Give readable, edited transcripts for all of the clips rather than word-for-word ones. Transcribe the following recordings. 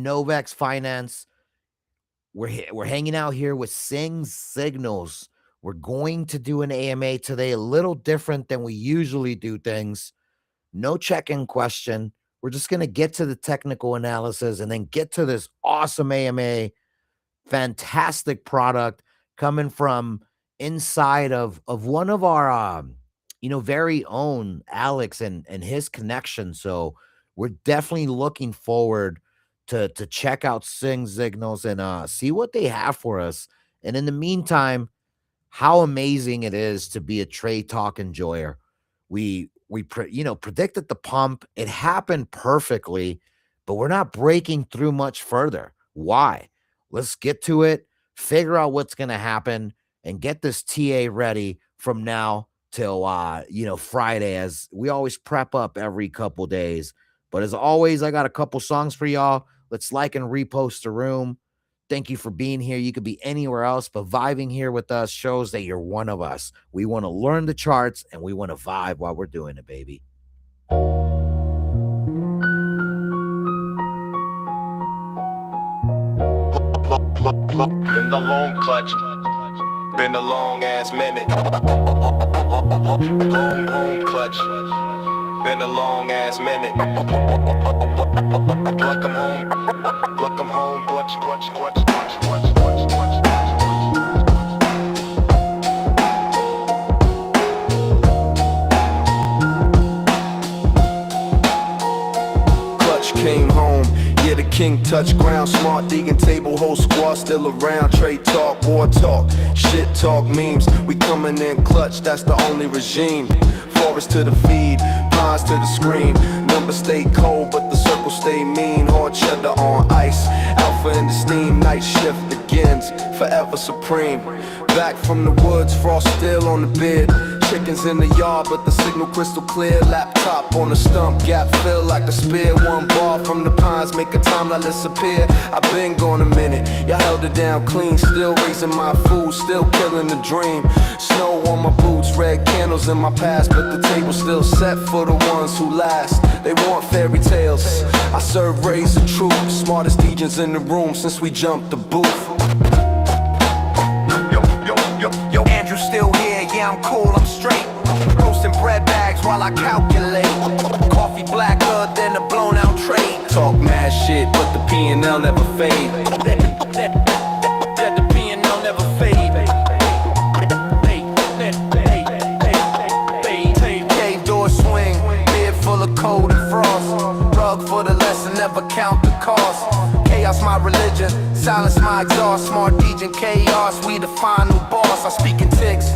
Novex Finance. We're hanging out here with Zing Signals. We're going to do an AMA today, a little different than we usually do things. No check-in question. We're just going to get to the technical analysis and then get to this awesome AMA. Fantastic product coming from inside of one of our very own Alex and his connection. So we're definitely looking forward to check out Sing Signals and see what they have for us. And in the meantime, how amazing it is to be a trade talk enjoyer. We predicted the pump. It happened perfectly, but we're not breaking through much further. Why? Let's get to it, figure out what's going to happen, and get this TA ready from now till Friday, as we always prep up every couple days. But as always, I got a couple songs for y'all. Let's like and repost the room. Thank you for being here. You could be anywhere else, but vibing here with us shows that you're one of us. We want to learn the charts and we want to vibe while we're doing it, baby. In the long clutch, been a long ass minute. Long clutch, been a long ass minute. Pluck 'em home, clutch. Clutch came home. Yeah, the king touch ground, smart deacon, table, whole squad still around. Trade talk, war talk, shit talk, memes. We coming in clutch, that's the only regime. Forest to the feed, pines to the screen. Numbers stay cold, but the circle stay mean. Hard cheddar on ice, alpha in the steam. Night shift begins, forever supreme. Back from the woods, frost still on the bed. Chickens in the yard, but the signal crystal clear. Laptop on the stump, gap fill like a spear. One bar from the pines, make a timeline disappear. I been gone a minute, y'all held it down clean. Still raising my food, still killing the dream. Snow on my boots, red candles in my past, but the table's still set for the ones who last. They want fairy tales, I serve rays of truth. Smartest DJs in the room since we jumped the booth. Yo, Andrew still here, yeah I'm cool, I'm straight. Roasting bread bags while I calculate. Coffee blacker than a blown out trade. Talk mad shit, but the P&L never fade. The P&L never fade. Cave door swing, beard full of cold and frost. Rug for the lesson, never count the cost. Chaos my religion, silence my exhaust. Smart DJ chaos, we the final boss. I speak in ticks,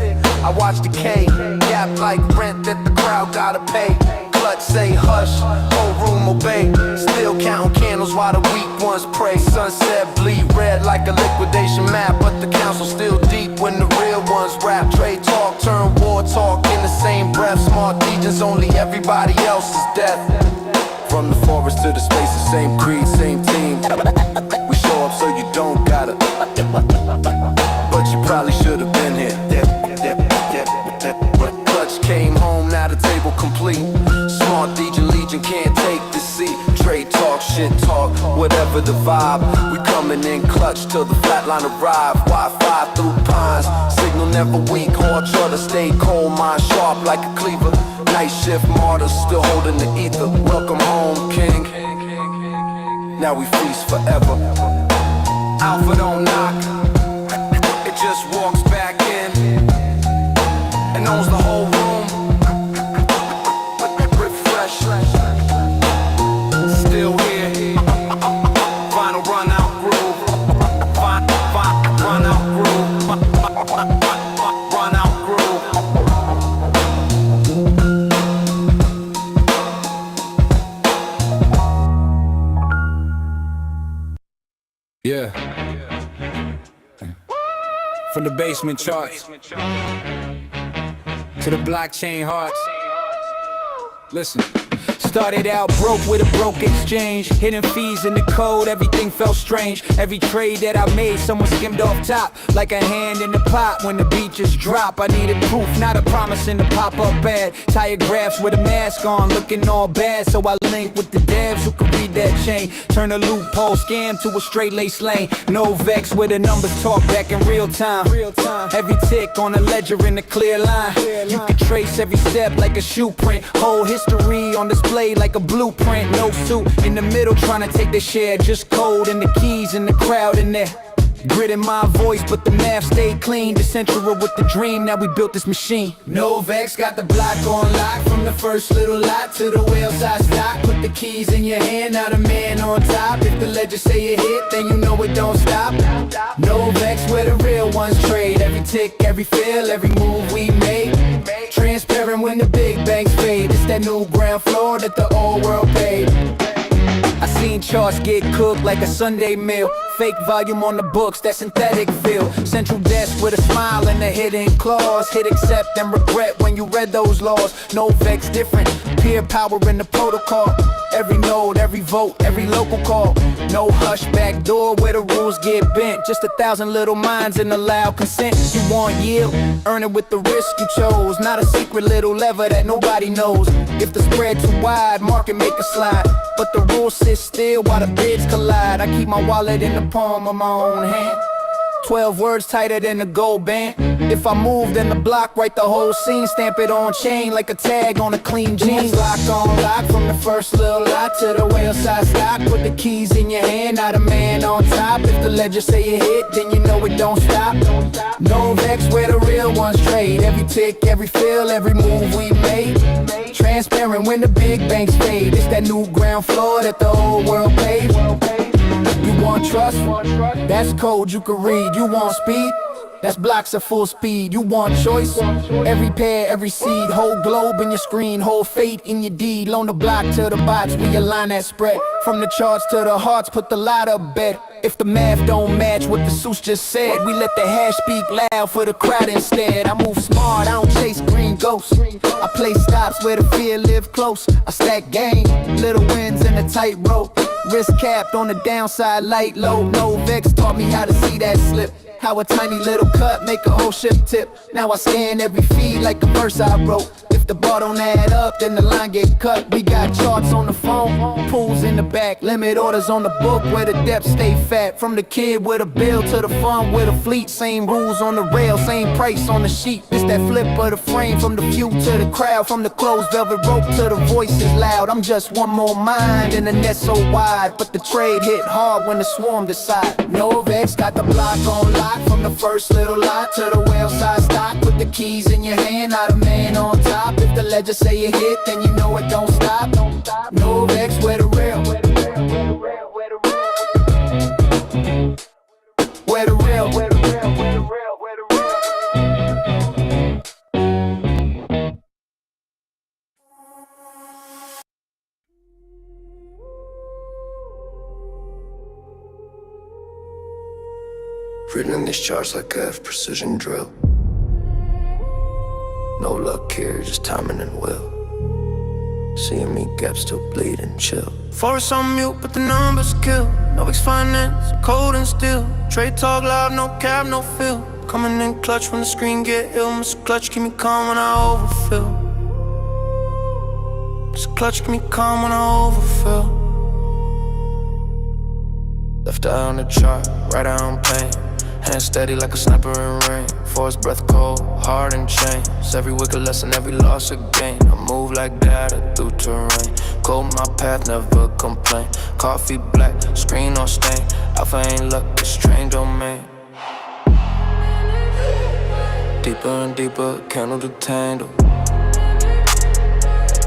I watch decay. Gap like rent that the crowd gotta pay. Clutch say hush, whole room obey. Still counting candles while the weak ones pray. Sunset bleed red like a liquidation map, but the council still deep when the real ones rap. Trade talk turn war talk in the same breath. Smart DJs only, everybody else is death. From the forest to the spaces, same creed, same team. We show up so you don't gotta, but you probably should've been here. Clutch came home, now the table complete. Smart DJ Legion can't take the seat. Trade talk, shit talk, whatever the vibe. We coming in clutch till the flatline arrive. Wi-Fi through pines, signal never weak. Hard charter stay cold, mind sharp like a cleaver. Night shift martyrs still holding the ether. Welcome home, king. Now we feast forever. Alpha don't knock, it just walks back in and owns the whole room. Refresh, still here. Final run out groove. Run out groove. Run out groove. Yeah. From the basement charts to the blockchain hearts. Listen. Started out broke with a broke exchange. Hidden fees in the code, everything felt strange. Every trade that I made, someone skimmed off top. Like a hand in the pot when the beat just drop. I needed proof, not a promising to pop up bad. Tire graphs with a mask on, looking all bad. So I link with the devs who can read that chain. Turn a loophole scam to a straight lace lane. Novex where the numbers talk back in real time. Every tick on a ledger in a clear line. You can trace every step like a shoe print. Whole history on display like a blueprint. No suit in the middle trying to take their share. Just code and the keys and the crowd in there. Grit in my voice, but the math stayed clean. Decentrate with the dream, now we built this machine. Novex got the block on lock. From the first little lot to the whale size stock. Put the keys in your hand, now the man on top. If the ledger say it hit, then you know it don't stop. Novex where the real ones trade. Every tick, every fill, every move we make. Transparent when the big banks fade. It's that new ground floor that the old world paid. I seen charts get cooked like a Sunday meal. Fake volume on the books, that synthetic feel. Central desk with a smile and a hidden clause. Hit accept and regret when you read those laws. No vex different, peer power in the protocol. Every node, every vote, every local call. No hush back door where the rules get bent. Just 1,000 little minds in a loud consent. You want yield, earn it with the risk you chose. Not a secret little lever that nobody knows. If the spread too wide, market make a slide. But the rules sit still while the bids collide. I keep my wallet in the palm of my own hand. 12 words tighter than the gold band. If I move, then the block, write the whole scene. Stamp it on chain like a tag on a clean jeans. Lock on lock from the first little lot to the whale size stock. Put the keys in your hand, not a man on top. If the ledger say it hit, then you know it don't stop. Novex where the real ones trade. Every tick, every fill, every move we made. Transparent when the big banks fade. It's that new ground floor that the whole world paid. You want trust? That's code you can read. You want speed? That's blocks at full speed. You want choice? Every pair, every seed. Whole globe in your screen, whole fate in your deed. Loan the block to the bots, we align that spread. From the charts to the hearts, put the lot up bed. If the math don't match what the suits just said, we let the hash speak loud for the crowd instead. I move smart, I don't chase green ghosts. I play stops where the fear live close. I stack game, little wins in a tight rope. Risk capped on the downside, light low. Novex taught me how to see that slip. How a tiny little cut make a whole ship tip. Now I scan every feed like a verse I wrote. If the bar don't add up, then the line get cut. We got charts on the phone, pools in the back, limit orders on the book where the depth stay fat. From the kid with a bill to the fund with a fleet. Same rules on the rail, same price on the sheet. It's that flip of the frame from the few to the crowd. From the closed velvet rope to the voices loud. I'm just one more mind in the net so wide. But the trade hit hard when the swarm decide. Novex got the block on lock. From the first little lot to the whale size stock. Put the keys in your hand, not a man on top. If the ledger say it hit, then you know it don't stop. Novex where the real, where the real, where the real, where the real, where the real, where the real. Written in these charts like a precision drill. No luck here, just timing and will. Seeing me gaps still bleed and chill. Forest on mute, but the numbers kill. Novex finance, cold and still. Trade talk loud, no cap, no fill. Coming in clutch when the screen get ill. Mr. Clutch, keep me calm when I overfill. Mr. Clutch, keep me calm when I overfill. Left eye on the chart, right eye on pain. Hand steady like a sniper in rain. Force breath cold, hard and chains. Every wicked lesson, every loss a gain. I move like data through terrain. Cold my path, never complain. Coffee black, screen on stain. Alpha ain't luck, it's strange domain. Deeper and deeper, candle to tangle.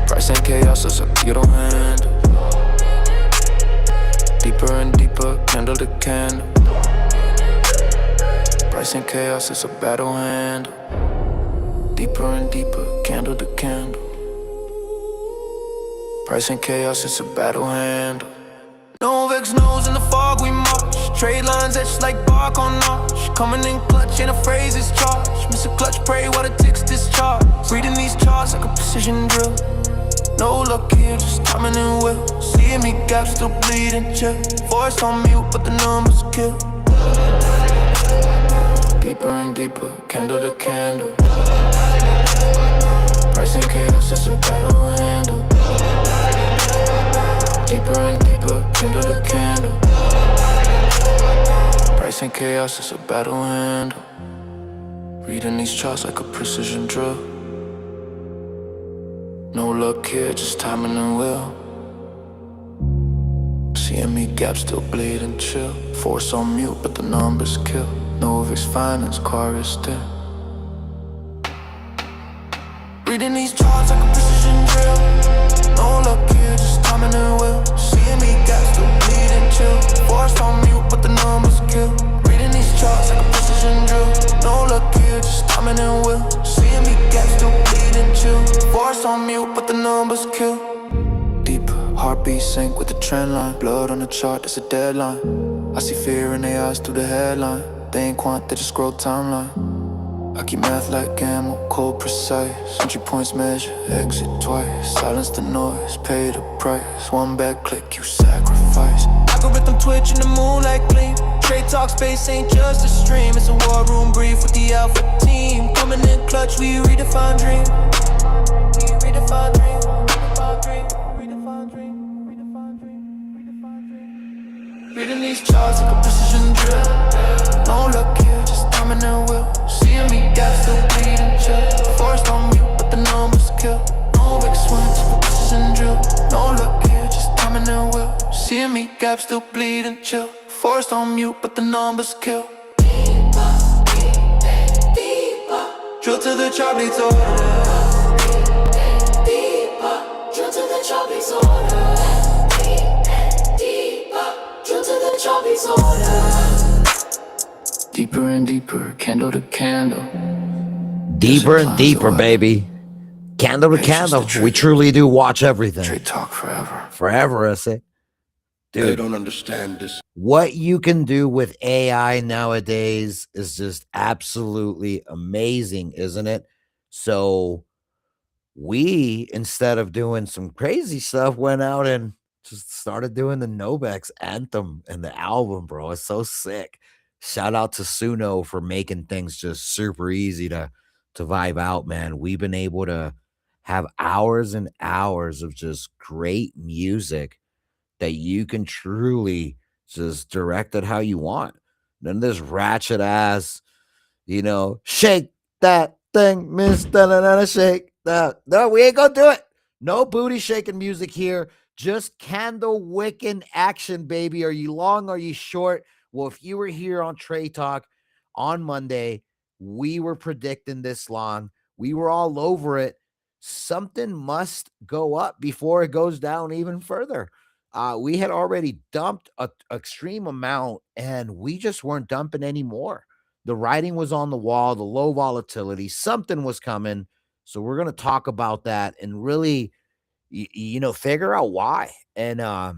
Price and chaos is a you don't handle. Deeper and deeper, candle to candle. Price and chaos is a battle handle. Deeper and deeper, candle to candle. Price and chaos is a battle handle. Novex knows in the fog we march. Trade lines etched like bark on arch. Coming in clutch, ain't a phrase is charged. Mr. Clutch, pray while the ticks discharge. Reading these charts like a precision drill. No luck here, just timing and will. Seeing me gaps still bleeding, chill. Voice on mute, but the numbers kill. Deeper and deeper, candle to candle. Price and chaos, it's a battle handle. Deeper and deeper, candle to candle. Price and chaos, it's a battle handle. Reading these charts like a precision drill. No luck here, just timing and will. Seeing me gaps still bleed and chill. Force on mute, but the numbers kill. Novex finance, car is still. Reading these charts like a precision drill. No luck here, just timing and will. Seeing me gaps still bleed and chill. Force on mute, but the numbers kill. Reading these charts like a precision drill. No luck here, just timing and will. Seeing me gaps still bleed and chill. Force on mute, but the numbers kill. Heartbeat sync with the trend line. Blood on the chart, that's a deadline. I see fear in their eyes through the headline. They ain't quant, they just scroll timeline. I keep math like ammo, cold precise. Entry points measure, exit twice. Silence the noise, pay the price. One bad click, you sacrifice. Algorithm twitch in the moonlight gleam. Trade talk space ain't just a stream. It's a war room brief with the alpha team. Coming in clutch, we redefine dream. We redefine dream. Reading these charts like a precision drill. No luck here, just timing and will. Seeing me gaps still bleeding chill. Forced on mute, but the numbers kill. No big swings for precision drill. No luck here, just timing and will. Seeing me gaps still bleeding chill. Forced on mute, but the numbers kill. Deeper, deeper. Drill to the chart bleeds order. Deeper, drill to the chart bleeds order. Deeper and deeper, candle to candle. Deeper and deeper, baby. Candle to candle. We truly do watch everything. Trade talk forever. Forever, I say. Dude, They don't understand this. what you can do with AI nowadays is just absolutely amazing, isn't it? So we, instead of doing some crazy stuff, went out and just started doing the Novex anthem and the album, bro. It's so sick. Shout out to Suno for making things just super easy to vibe out, man. We've been able to have hours and hours of just great music that you can truly just direct it how you want. None of this ratchet ass, shake that thing, miss, da shake that. No, we ain't gonna do it. No booty shaking music here. Just candle wicking action, baby. Are you long? Are you short? Well, if you were here on Trey Talk on Monday, we were predicting this long. We were all over it. Something must go up before it goes down even further. We had already dumped a extreme amount, and we just weren't dumping anymore. The writing was on the wall, the low volatility, something was coming. So we're going to talk about that and really figure out why. And I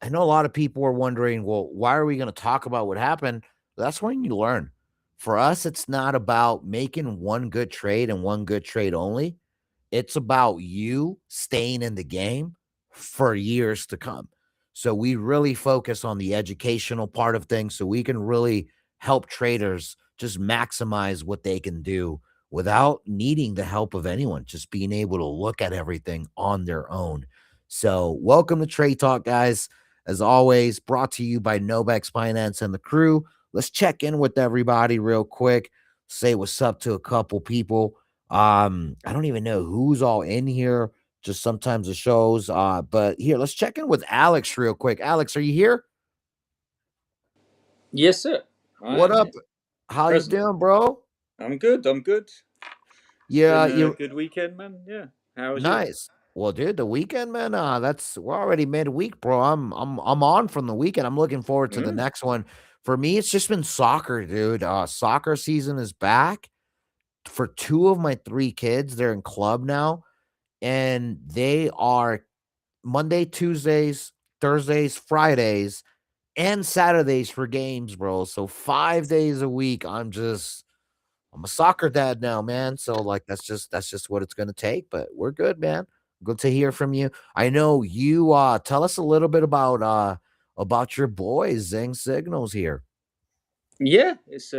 know a lot of people are wondering, well, why are we going to talk about what happened? That's when you learn. For us, it's not about making one good trade and one good trade only. It's about you staying in the game for years to come. So we really focus on the educational part of things so we can really help traders just maximize what they can do without needing the help of anyone, just being able to look at everything on their own. So, welcome to Trade Talk, guys. As always, brought to you by Novex Finance and the crew. Let's check in with everybody real quick. Say what's up to a couple people. I don't even know who's all in here. Just sometimes it shows. But here, let's check in with Alex real quick. Alex, are you here? Yes, sir. What up? How Present. you doing, bro? I'm good. I'm good. Yeah, Been a you good weekend, man. Yeah. How was nice. Well, dude, the weekend, man. We're already midweek, bro. I'm on from the weekend. I'm looking forward to the yours? next one. For me, it's just been soccer, dude. Soccer season is back for two of my three kids. They're in club now, and they are Monday, Tuesdays, Thursdays, Fridays, and Saturdays for games, bro. So 5 days a week. I'm a soccer dad now, man. So like that's just what it's gonna take. But we're good, man. Good to hear from you. I know you tell us a little bit about your boys, Zing Signals here. Yeah, it's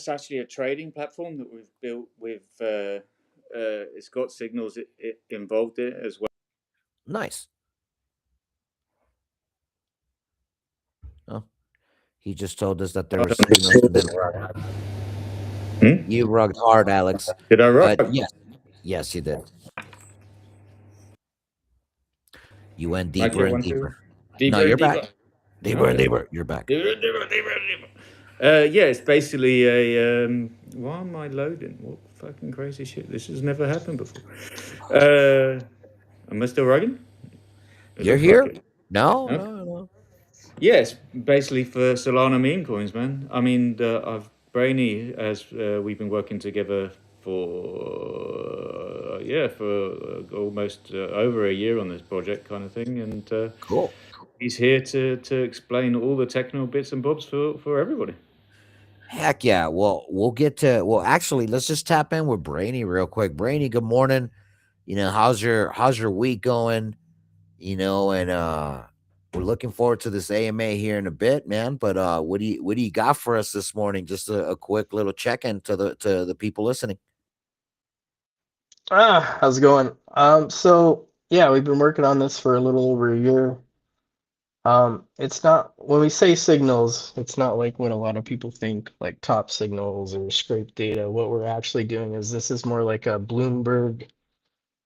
actually a trading platform that we've built with. It's got signals involved in it as well. Nice. Oh, he just told us that there were signals and then Hmm? you rugged hard, Alex. Did I But rug? yes, yes, you did. You went Mic deeper check and 1 2. deeper. No, Deeper you're and back. deeper. Deeper and Okay. deeper. You're back. Deeper. Yeah, it's basically a. Why am I loading? What fucking crazy shit? This has never happened before. Am I still rugging? It You're looks like here? it. No, Okay. no, no. Yes, basically for Solana meme coins, man. I mean, I've Brainy as we've been working together for almost over a year on this project, kind of thing, and Cool. he's here to explain all the technical bits and bobs for everybody. Heck yeah. Well, well actually let's just tap in with Brainy real quick. Brainy, good morning. How's your week going? And we're looking forward to this AMA here in a bit, man. But what do you got for us this morning? Just a quick little check-in to the people listening. How's it going? So yeah, we've been working on this for a little over a year. It's not when we say signals, it's not like what a lot of people think, like top signals or scrape data. What we're actually doing is this is more like a Bloomberg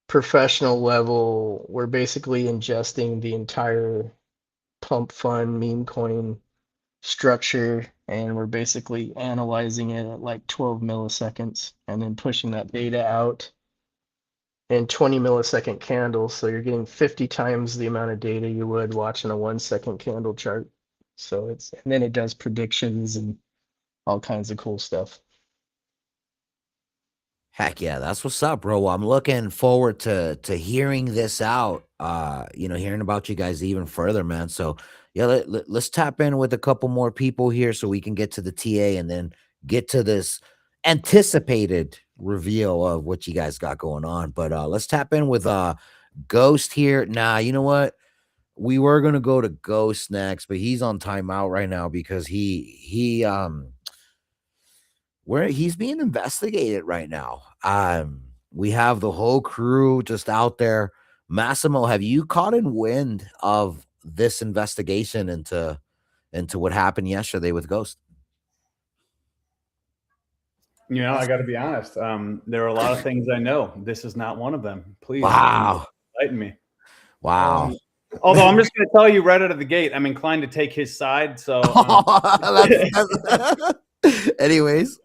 professional level. We're basically ingesting the entire pump fund meme coin structure, and we're basically analyzing it at like 12 milliseconds and then pushing that data out in 20 millisecond candles. So you're getting 50 times the amount of data you would watching a 1 second candle chart. So and then it does predictions and all kinds of cool stuff. Heck yeah, that's what's up, bro. I'm looking forward to hearing this out. Hearing about you guys even further, man. So yeah, let's tap in with a couple more people here so we can get to the TA and then get to this anticipated reveal of what you guys got going on. But let's tap in with Ghost here. Nah, you know what? We were gonna go to Ghost next, but he's on timeout right now because he where he's being investigated right now. We have the whole crew just out there. Massimo, have you caught in wind of this investigation into what happened yesterday with Ghost? I got to be honest. There are a lot of things I know. This is not one of them. Please Wow. enlighten me. Wow. Although I'm just going to tell you right out of the gate, I'm inclined to take his side. So, anyways,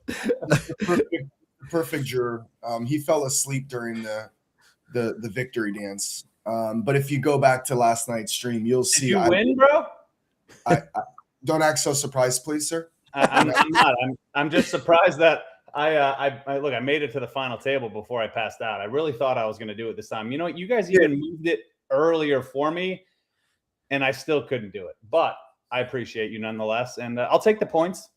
perfect juror. He fell asleep during the victory dance. But if you go back to last night's stream, you'll see. Did you win, bro? I don't act so surprised, please, sir. I'm not. I'm just surprised that I made it to the final table before I passed out. I really thought I was going to do it this time. You know, you guys even moved it earlier for me, and I still couldn't do it. But I appreciate you nonetheless, and I'll take the points.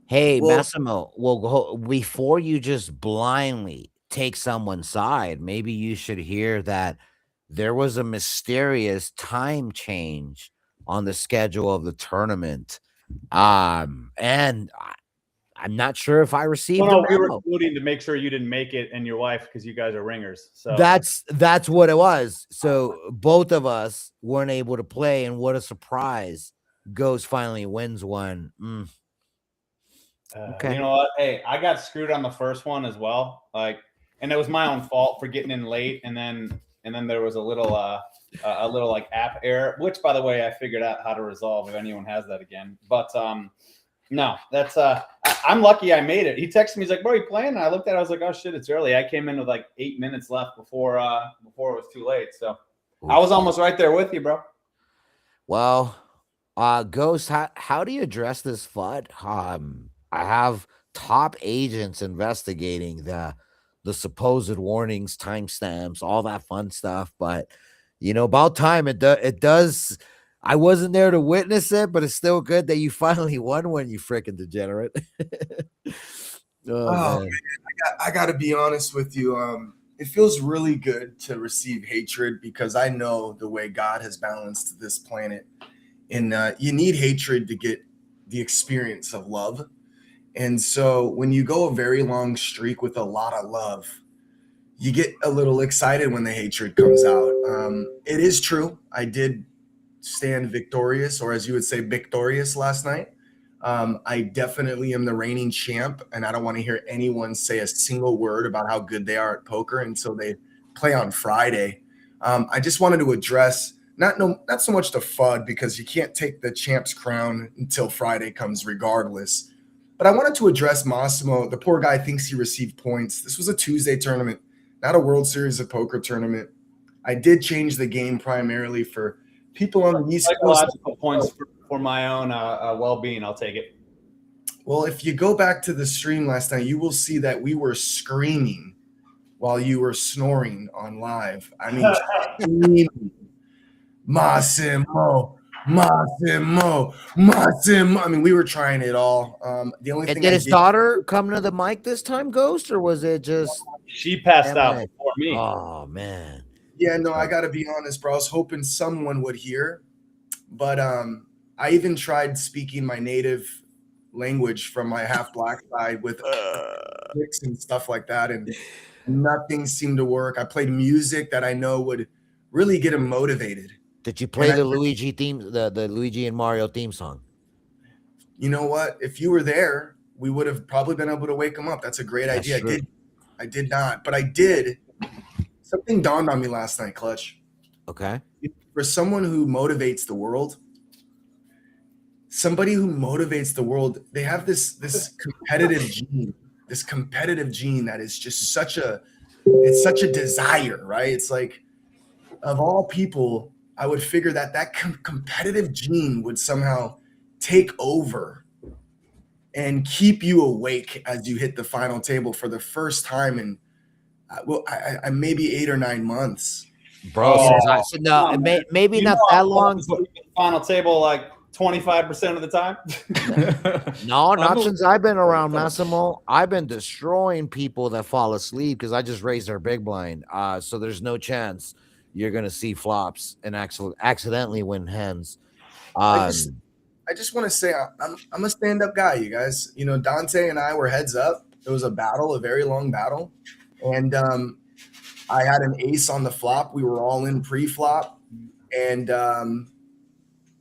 Hey, Massimo, well, before you just blindly take someone's side, maybe you should hear that there was a mysterious time change on the schedule of the tournament. And I'm not sure if I received No, a we were memo. colluding to make sure you didn't make it and your wife because you guys are ringers. So That's what it was. So both of us weren't able to play, and what a surprise! Ghost finally wins one. Okay. You know what? Hey, I got screwed on the first one as well. And it was my own fault for getting in late, and then there was a little like app error, which by the way I figured out how to resolve if anyone has that again. But no, that's I'm lucky I made it. He texted me, he's like, "Bro, you playing?" And I looked at it, I was like, "Oh shit, it's early." I came in with like 8 minutes left before it was too late. So I was almost right there with you, bro. Well, Ghost, how do you address this FUD? I have top agents investigating the supposed warnings, timestamps, all that fun stuff. But about time it does. I wasn't there to witness it, but it's still good that you finally won one, you freaking degenerate. Oh man, I got to be honest with you. it feels really good to receive hatred because I know the way God has balanced this planet. And you need hatred to get the experience of love. And so when you go a very long streak with a lot of love, you get a little excited when the hatred comes out. It is true. I did stand victorious, or as you would say, victorious last night. I definitely am the reigning champ, and I don't want to hear anyone say a single word about how good they are at poker until they play on Friday. I just wanted to address not so much the FUD because you can't take the champ's crown until Friday comes, regardless. But I wanted to address Massimo. The poor guy thinks he received points. This was a Tuesday tournament, not a World Series of Poker tournament. I did change the game primarily for people on the East Coast. Psychological points for my own well-being. I'll take it. Well, if you go back to the stream last night, you will see that we were screaming while you were snoring on live. I mean, screaming. Massimo, Massimo, Massimo. I mean, we were trying it all. The only And thing did I his did, daughter come to the mic this time, Ghost, or was it just She passed out M&A? before me. Oh man. yeah, no, I got to be honest, bro. I was hoping someone would hear, but I even tried speaking my native language from my half black side with tricks and stuff like that, and nothing seemed to work. I played music that I know would really get him motivated. Did you play And the Luigi theme, the Luigi and Mario theme song? You know what? If you were there, we would have probably been able to wake him up. That's a great That's idea. true. I did not, but I did. Something dawned on me last night, Clutch. Okay. For someone who motivates the world, somebody who motivates the world, they have this competitive gene, that is just such a desire, right? It's like, of all people, I would figure that competitive gene would somehow take over and keep you awake as you hit the final table for the first time in I maybe 8 or 9 months. Bro, Oh, maybe You not know that I'm long, going to but sleep at the final table like 25% of the time. no, not I'm since I've been around Sorry. Massimo. I've been destroying people that fall asleep because I just raised their big blind. So there's no chance you're gonna see flops and accidentally win hands. I just want to say I'm a stand-up guy, you guys. You know, Dante and I were heads up. It was a battle, a very long battle, and I had an ace on the flop. We were all in pre-flop, and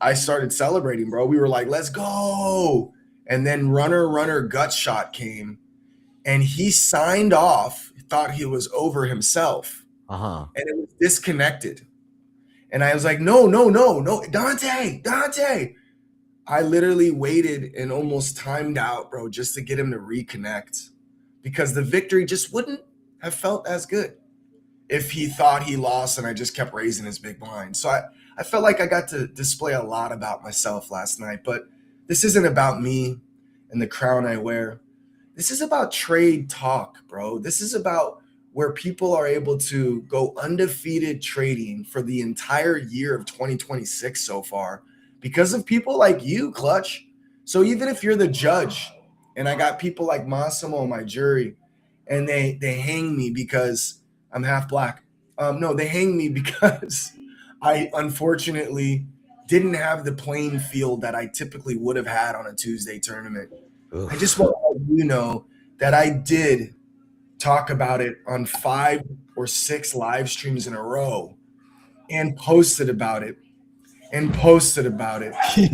I started celebrating, bro. We were like, "Let's go!" And then runner gut shot came, and he signed off. Thought he was over himself, Uh-huh. and it was disconnected. And I was like, "No, Dante!" I literally waited and almost timed out, bro, just to get him to reconnect because the victory just wouldn't have felt as good if he thought he lost and I just kept raising his big blind. So I felt like I got to display a lot about myself last night, but this isn't about me and the crown I wear. This is about trade talk, bro. This is about where people are able to go undefeated trading for the entire year of 2026 so far because of people like you, Clutch. So even if you're the judge and I got people like Massimo on my jury and they hang me because I'm half black. No, they hang me because I unfortunately didn't have the playing field that I typically would have had on a Tuesday tournament. I just want to let you know that I did talk about it on 5 or 6 live streams in a row and posted about it and posted about it and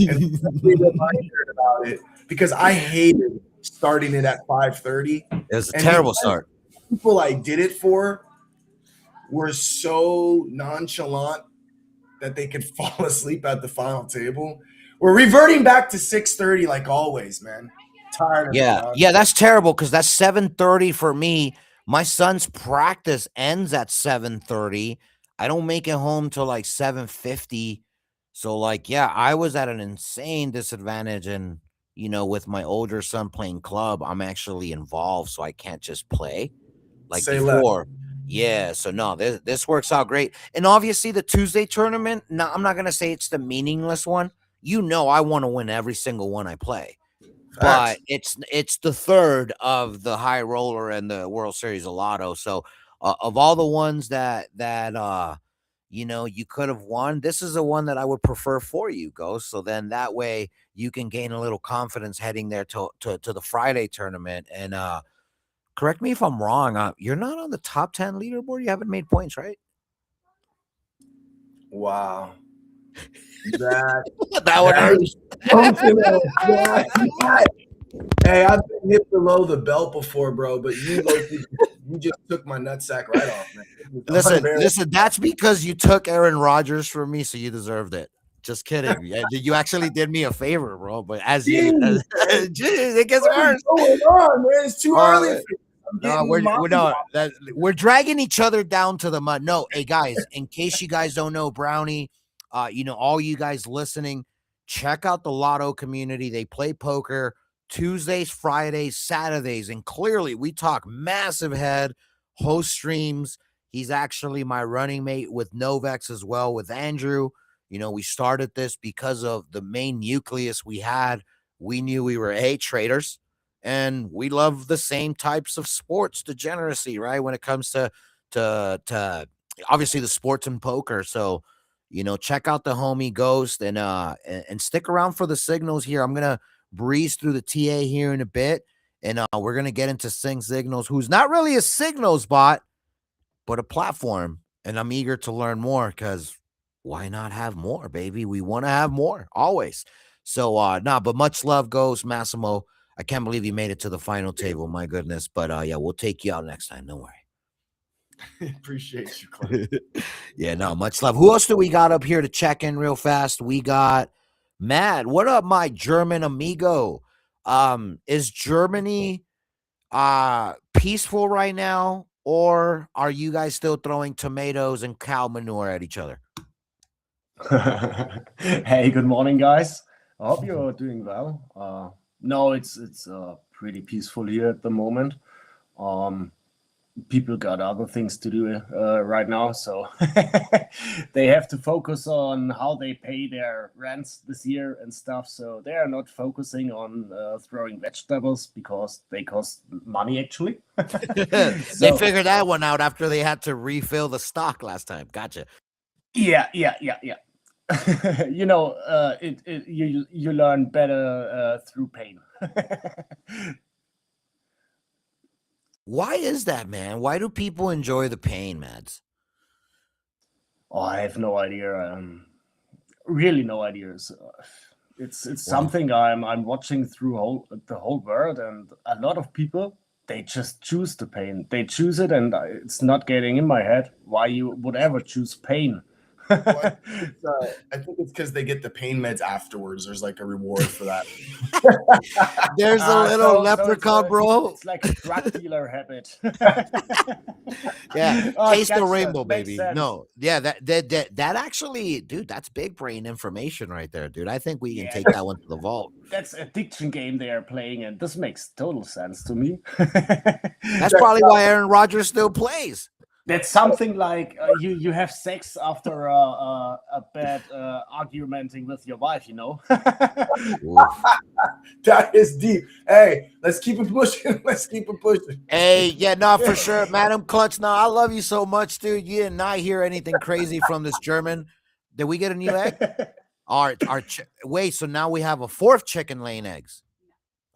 reminded about it because I hated starting it at 5:30. It was a And terrible because start. people I did it for were so nonchalant that they could fall asleep at the final table. We're reverting back to 6:30 like always, man. Tired of it, Yeah, dog. yeah, that's terrible because that's 7:30 for me. My son's practice ends at 7:30. I don't make it home till like 7:50. So like, yeah, I was at an insane disadvantage and with my older son playing club, I'm actually involved, so I can't just play like Say less. before. Yeah, so no, this works out great. And obviously the Tuesday tournament, no, I'm not gonna say it's the meaningless one. I want to win every single one I play. But Facts. it's the third of the high roller and the World Series of Lotto. So of all the ones that you could have won, this is the one that I would prefer for you, Ghost. So then that way you can gain a little confidence heading there to the Friday tournament. And correct me if I'm wrong. You're not on the top 10 leaderboard. You haven't made points, right? Wow. That That one that hurts. is something else. Hey, I've been hit below the belt before, bro, but you just took my nutsack right off, man. Listen. That's because you took Aaron Rodgers from me, so you deserved it. Just kidding. Yeah, you actually did me a favor, bro. But Jeez, it gets what is worse. going on, man? It's too All early right. for you. I'm No, getting we're dragging each other down to the mud. No, hey guys, in case you guys don't know, Brownie, all you guys listening, check out the Lotto community. They play poker Tuesdays, Fridays, Saturdays, and clearly we talk massive head, host streams. He's actually my running mate with Novex as well with Andrew. We started this because of the main nucleus we had. We knew we were traders and we love the same types of sports degeneracy, right? When it comes to obviously the sports and poker. So, check out the homie Ghost and stick around for the signals here. I'm gonna breeze through the TA here in a bit, and we're gonna get into Sing Signals, who's not really a signals bot, but a platform. And I'm eager to learn more because why not have more, baby? We want to have more always. So but much love goes Massimo. I can't believe you made it to the final table. My goodness. But yeah, we'll take you out next time. Don't worry. Appreciate you, Clint. Yeah, no, much love. Who else do we got up here to check in real fast? We got Matt. What up, my German amigo? Is Germany peaceful right now, or are you guys still throwing tomatoes and cow manure at each other? Hey, good morning, guys. I hope you're doing well. No, it's pretty peaceful here at the moment. People got other things to do right now, so they have to focus on how they pay their rents this year and stuff. So they are not focusing on throwing vegetables because they cost money actually. They figured that one out after they had to refill the stock last time. Gotcha. Yeah. You learn better through pain. Why is that, man? Why do people enjoy the pain, Mads? Oh, I have no idea. Really no ideas. It's something I'm watching through the whole world, and a lot of people, they just choose the pain. They choose it, and it's not getting in my head why you would ever choose pain. I think it's because they get the pain meds afterwards. There's like a reward for that. There's a little leprechaun, bro. It's like a drug dealer habit. Yeah, taste the rainbow, baby. Sense. No, yeah, that actually, dude, that's big brain information right there, dude. I think we can take that one to the vault. That's addiction game they are playing, and this makes total sense to me. That's probably why Aaron Rodgers still plays. That's something like you have sex after a bad argumenting with your wife, That is deep. Hey, let's keep it pushing. Let's keep it pushing. Hey, yeah, no, for sure. Madam Clutch, no, I love you so much, dude. You did not hear anything crazy from this German. Did we get a new egg? Wait, so now we have a fourth chicken laying eggs.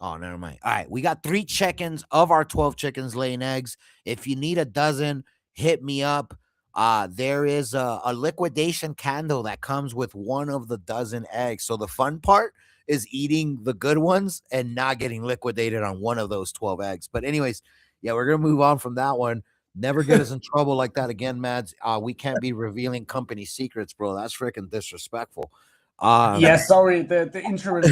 Oh, never mind. All right, we got 3 chickens of our 12 chickens laying eggs. If you need a dozen, hit me up. There is a liquidation candle that comes with one of the dozen eggs. So the fun part is eating the good ones and not getting liquidated on one of those 12 eggs. But anyways, yeah, we're gonna move on from that one. Never get us in trouble like that again, Mads. We can't be revealing company secrets, bro. That's freaking disrespectful. Yeah, sorry. The insurance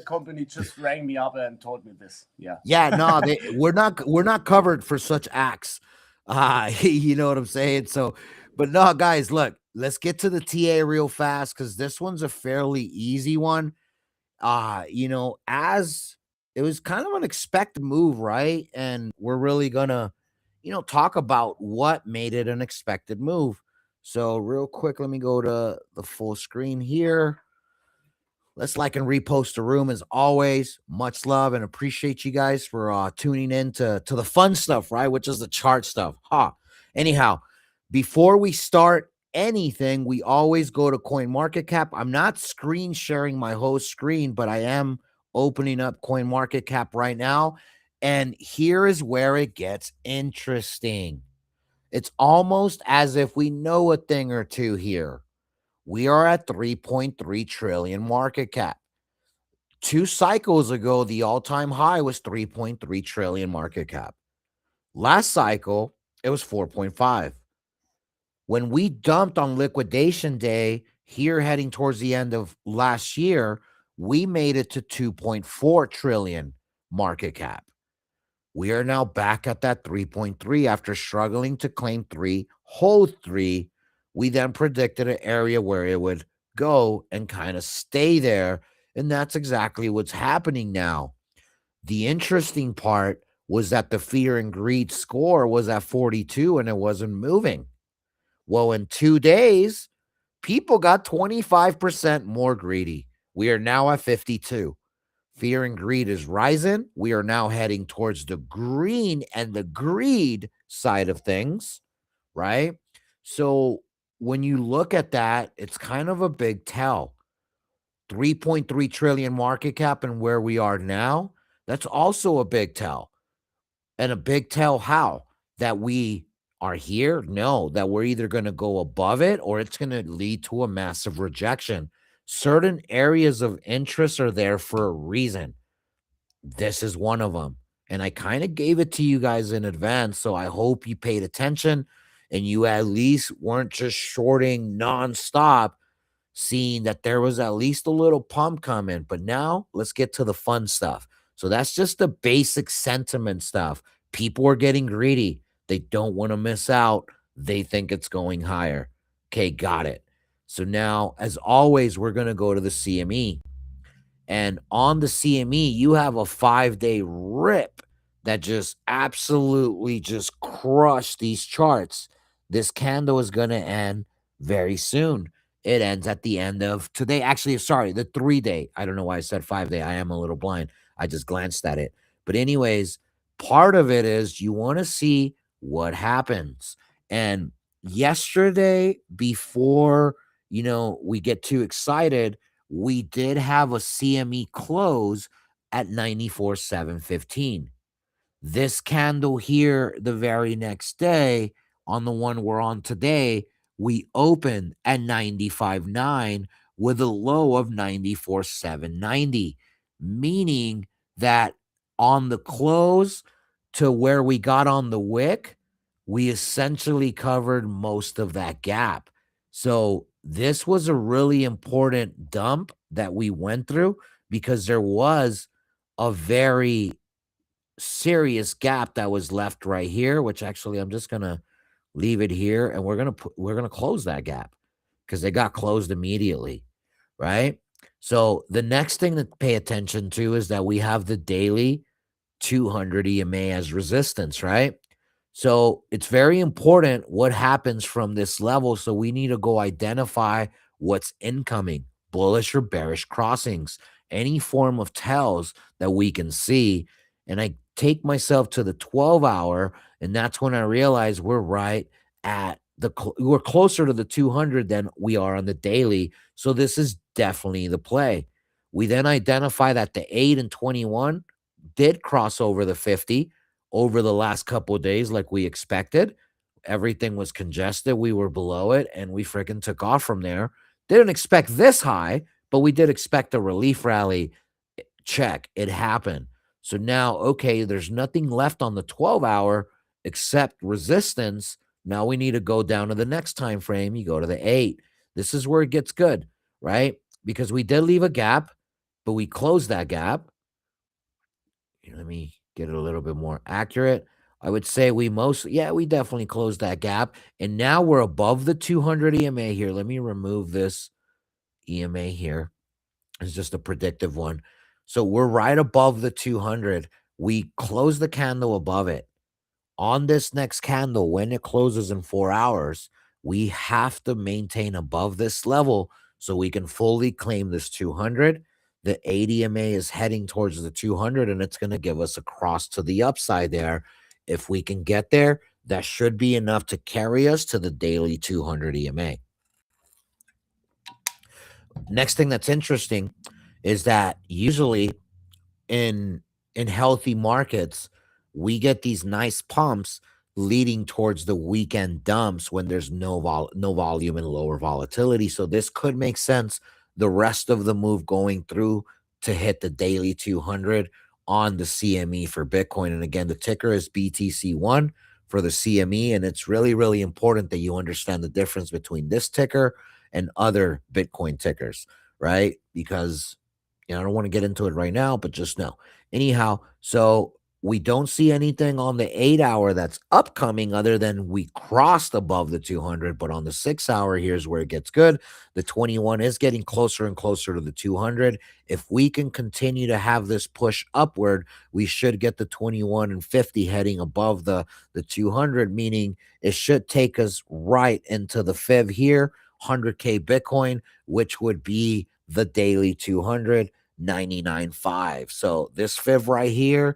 company just rang me up and told me this. Yeah, no, we're not covered for such acts. You know what I'm saying? So, but no, guys, look, let's get to the TA real fast because this one's a fairly easy one. As it was kind of an expected move, right? And we're really gonna, talk about what made it an expected move. So, real quick, let me go to the full screen here. Let's like and repost the room as always. Much love and appreciate you guys for tuning in to the fun stuff, right? Which is the chart stuff. Anyhow, before we start anything, we always go to CoinMarketCap. I'm not screen sharing my host screen, but I am opening up CoinMarketCap right now. And here is where it gets interesting. It's almost as if we know a thing or two here. We are at 3.3 trillion market cap. 2 cycles ago, the all-time high was 3.3 trillion market cap. Last cycle, it was 4.5. When we dumped on liquidation day here heading towards the end of last year, we made it to 2.4 trillion market cap. We are now back at that 3.3 after struggling to claim 3, hold 3. We then predicted an area where it would go and kind of stay there. And that's exactly what's happening now. The interesting part was that the fear and greed score was at 42 and it wasn't moving. Well, in 2 days, people got 25% more greedy. We are now at 52. Fear and greed is rising. We are now heading towards the green and the greed side of things, right? So when you look at that, it's kind of a big tell. 3.3 trillion market cap and where we are now, that's also a big tell. And a big tell how? That we are here? No, that we're either going to go above it or it's going to lead to a massive rejection. Certain areas of interest are there for a reason. This is one of them. And I kind of gave it to you guys in advance. So I hope you paid attention and you at least weren't just shorting nonstop, seeing that there was at least a little pump coming. But now let's get to the fun stuff. So that's just the basic sentiment stuff. People are getting greedy. They don't want to miss out. They think it's going higher. Okay, got it. So now, as always, we're going to go to the CME. And on the CME, you have a 5-day rip that just absolutely just crushed these charts. This candle is going to end very soon. It ends at the end of today. Actually, sorry, the 3-day. I don't know why I said 5-day. I am a little blind. I just glanced at it. But anyways, part of it is you want to see what happens. And yesterday, before, we get too excited, we did have a CME close at 94,715. This candle here, the very next day, on the one we're on today, we opened at 95.9 with a low of 94,790, meaning that on the close to where we got on the wick, we essentially covered most of that gap. So this was a really important dump that we went through because there was a very serious gap that was left right here, which actually I'm just gonna leave it here and we're gonna close that gap because they got closed immediately, right? So the next thing to pay attention to is that we have the daily 200 EMA as resistance, right? So it's very important what happens from this level. So we need to go identify what's incoming, bullish or bearish crossings, any form of tells that we can see. And I take myself to the 12-hour, and that's when I realize we're right at we're closer to the 200 than we are on the daily. So this is definitely the play. We then identify that the 8 and 21 did cross over the 50 over the last couple of days like we expected. Everything was congested. We were below it, and we freaking took off from there. Didn't expect this high, but we did expect a relief rally. Check. It happened. So now, okay, there's nothing left on the 12-hour except resistance. Now we need to go down to the next time frame. You go to the 8. This is where it gets good, right? Because we did leave a gap, but we closed that gap. Let me get it a little bit more accurate. I would say we definitely closed that gap. And now we're above the 200 EMA here. Let me remove this EMA here. It's just a predictive one. So we're right above the 200. We close the candle above it. On this next candle, when it closes in 4 hours, we have to maintain above this level so we can fully claim this 200. The 80 MA is heading towards the 200, and it's going to give us a cross to the upside there. If we can get there, that should be enough to carry us to the daily 200 EMA. Next thing that's interesting is that usually in healthy markets, we get these nice pumps leading towards the weekend dumps when there's no volume and lower volatility. So this could make sense. The rest of the move going through to hit the daily 200 on the CME for Bitcoin. And again, the ticker is BTC1 for the CME. And it's really, really important that you understand the difference between this ticker and other Bitcoin tickers, right? Because I don't want to get into it right now, but just know. Anyhow, so we don't see anything on the 8-hour that's upcoming other than we crossed above the 200. But on the 6-hour, here's where it gets good. The 21 is getting closer and closer to the 200. If we can continue to have this push upward, we should get the 21 and 50 heading above the 200, meaning it should take us right into the FIV here, 100K Bitcoin, which would be the daily 200. 99.5. So this FIV right here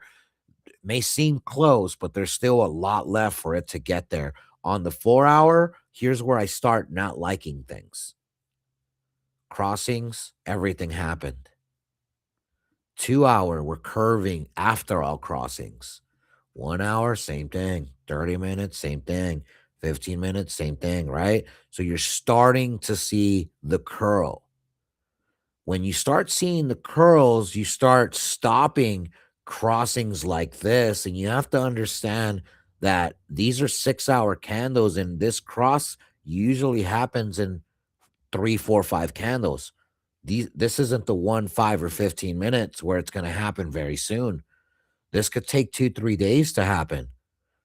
may seem close, but there's still a lot left for it to get there. On the 4-hour, here's where I start not liking things. Crossings, everything happened. 2-hour, we're curving after all crossings. 1 hour, same thing. 30 minutes, same thing. 15 minutes, same thing, right? So you're starting to see the curl. When you start seeing the curls, you start stopping crossings like this. And you have to understand that these are 6-hour candles, and this cross usually happens in 3, 4, 5 candles. This isn't the 1, 5, or 15 minutes where it's going to happen very soon. This could take 2, 3 days to happen.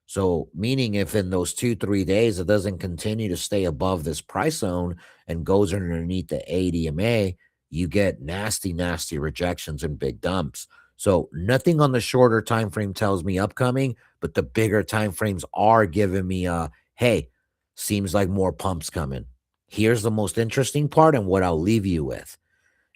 So, meaning if in those 2, 3 days it doesn't continue to stay above this price zone and goes underneath the ADMA, you get nasty, nasty rejections and big dumps. So, nothing on the shorter time frame tells me upcoming, but the bigger time frames are giving me hey, seems like more pumps coming. Here's the most interesting part and what I'll leave you with.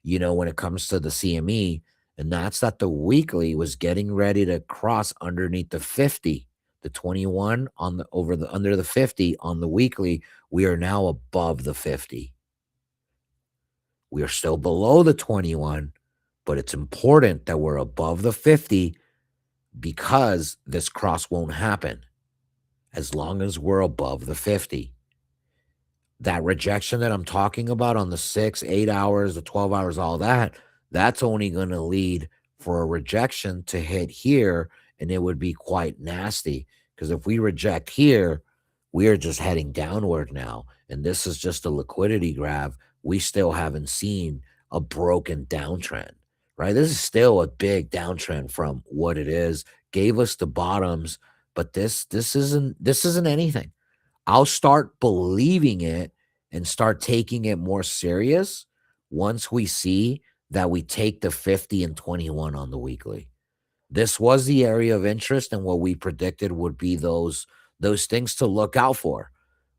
When it comes to the CME, and that's that the weekly was getting ready to cross underneath the 50. The 21 on the under the 50 on the weekly, we are now above the 50. We are still below the 21, but it's important that we're above the 50 because this cross won't happen as long as we're above the 50. That rejection that I'm talking about on the 6, 8 hours, the 12 hours, all that, that's only going to lead for a rejection to hit here, and it would be quite nasty. Because if we reject here, we are just heading downward now. And this is just a liquidity grab. We still haven't seen a broken downtrend, right? This is still a big downtrend from what it is. Gave us the bottoms, but this isn't anything. I'll start believing it and start taking it more serious once we see that we take the 50 and 21 on the weekly. This was the area of interest, and what we predicted would be those things to look out for.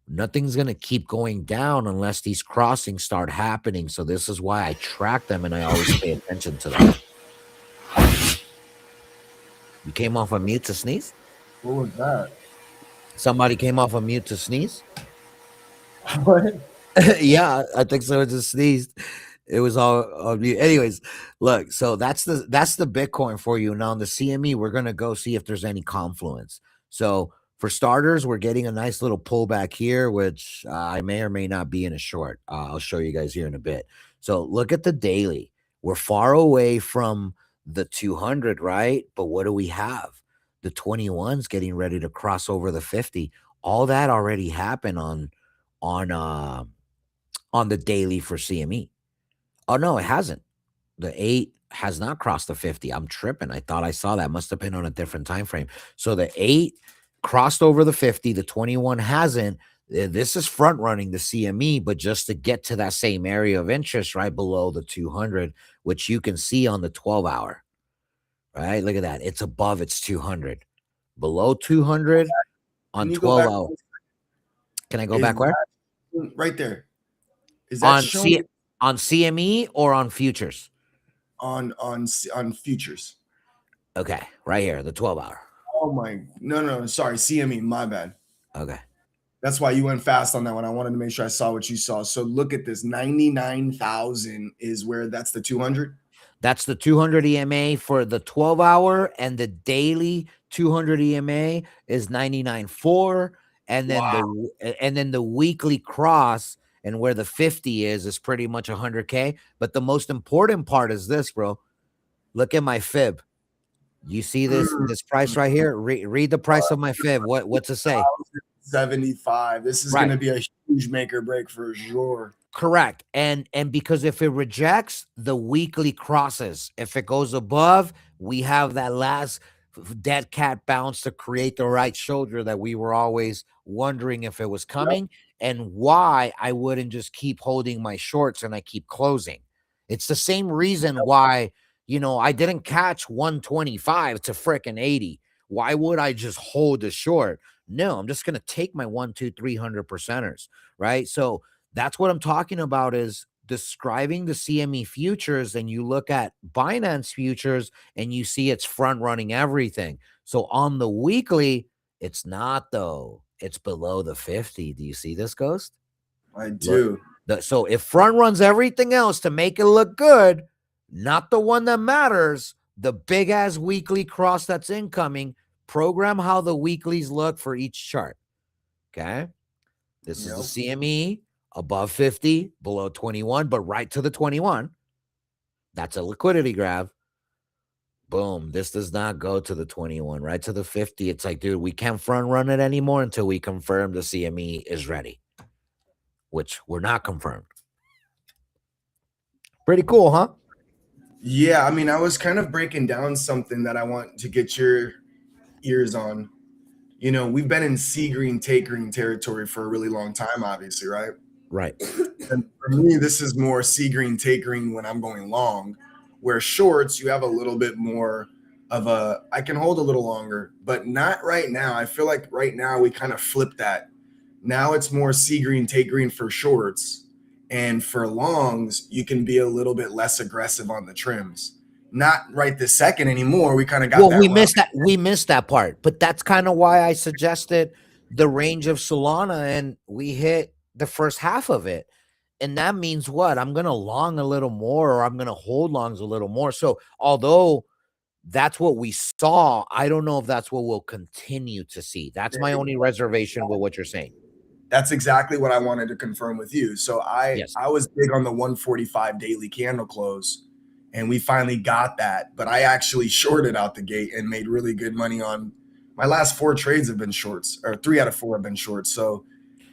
Nothing's going to keep going down unless these crossings start happening. So this is why I track them and I always pay attention to them. You came off a mute to sneeze? What was that? Somebody came off a mute to sneeze? What? Yeah, I think so. It just sneezed. It was all on mute. Anyways, look, so that's the Bitcoin for you. Now on the CME, we're gonna go see if there's any confluence. So for starters, we're getting a nice little pullback here, which I may or may not be in a short. I'll show you guys here in a bit. So look at the daily. We're far away from the 200, right? But what do we have? The 21's getting ready to cross over the 50. All that already happened on the daily for CME. Oh no, it hasn't. The 8 has not crossed the 50. I'm tripping. I thought I saw that. Must have been on a different time frame. So the 8 crossed over the 50. The 21 hasn't. This is front running the CME, but just to get to that same area of interest right below the 200, which you can see on the 12-hour. Right? Look at that. It's above its 200. Below 200 on 12-hour. Can I go back where? Right there. Is that on CME or on futures? On futures. Okay, right here, the 12-hour. Oh my, no, sorry, CME, my bad. Okay. That's why you went fast on that one. I wanted to make sure I saw what you saw. So look at this. 99,000 is where that's the 200. That's the 200 EMA for the 12-hour, and the daily 200 EMA is 99.4. And then Wow. the weekly cross and where the 50 is pretty much 100K. But the most important part is this, bro. Look at my fib. You see this price right here? Read the price of my fib. What's it say? 75. This is going Right. to be a huge make or break for sure. Correct. And because if it rejects, the weekly crosses. If it goes above, we have that last dead cat bounce to create the right shoulder that we were always wondering if it was Yep. coming, and why I wouldn't just keep holding my shorts and I keep closing. It's the same reason why, I didn't catch 125 to frickin' 80. Why would I just hold the short? No, I'm just going to take my 1, 2, 300 percenters, right? So that's what I'm talking about, is describing the CME futures, and you look at Binance futures and you see it's front running everything. So on the weekly, it's not though. It's below the 50. Do you see this, Ghost? I Look, do. so it front runs everything else to make it look good, not the one that matters, the big ass weekly cross that's incoming. Program how the weeklies look for each chart. Okay. This is the CME, above 50, below 21, but right to the 21. That's a liquidity grab. Boom. This does not go to the 21, right to the 50. It's like, dude, we can't front run it anymore until we confirm the CME is ready, which we're not confirmed. Pretty cool, huh? Yeah, I mean, I was kind of breaking down something that I want to get your ears on. We've been in see green, take green territory for a really long time, obviously, right? Right. And for me, this is more see green, take green when I'm going long, where shorts, you have a little bit more of I can hold a little longer, but not right now. I feel like right now we kind of flip that. Now it's more see green, take green for shorts. And for longs, you can be a little bit less aggressive on the trims. Not right this second anymore. We kind of got Well, that we run. missed that. We missed that part, but that's kind of why I suggested the range of Solana, and we hit the first half of it. And that means what? I'm going to long a little more, or I'm going to hold longs a little more. So, although that's what we saw, I don't know if that's what we'll continue to see. That's my only reservation with what you're saying. That's exactly what I wanted to confirm with you. So Yes. I was big on the 145 daily candle close, and we finally got that. But I actually shorted out the gate and made really good money on my last 4 trades have been shorts, or 3 out of 4 have been shorts. So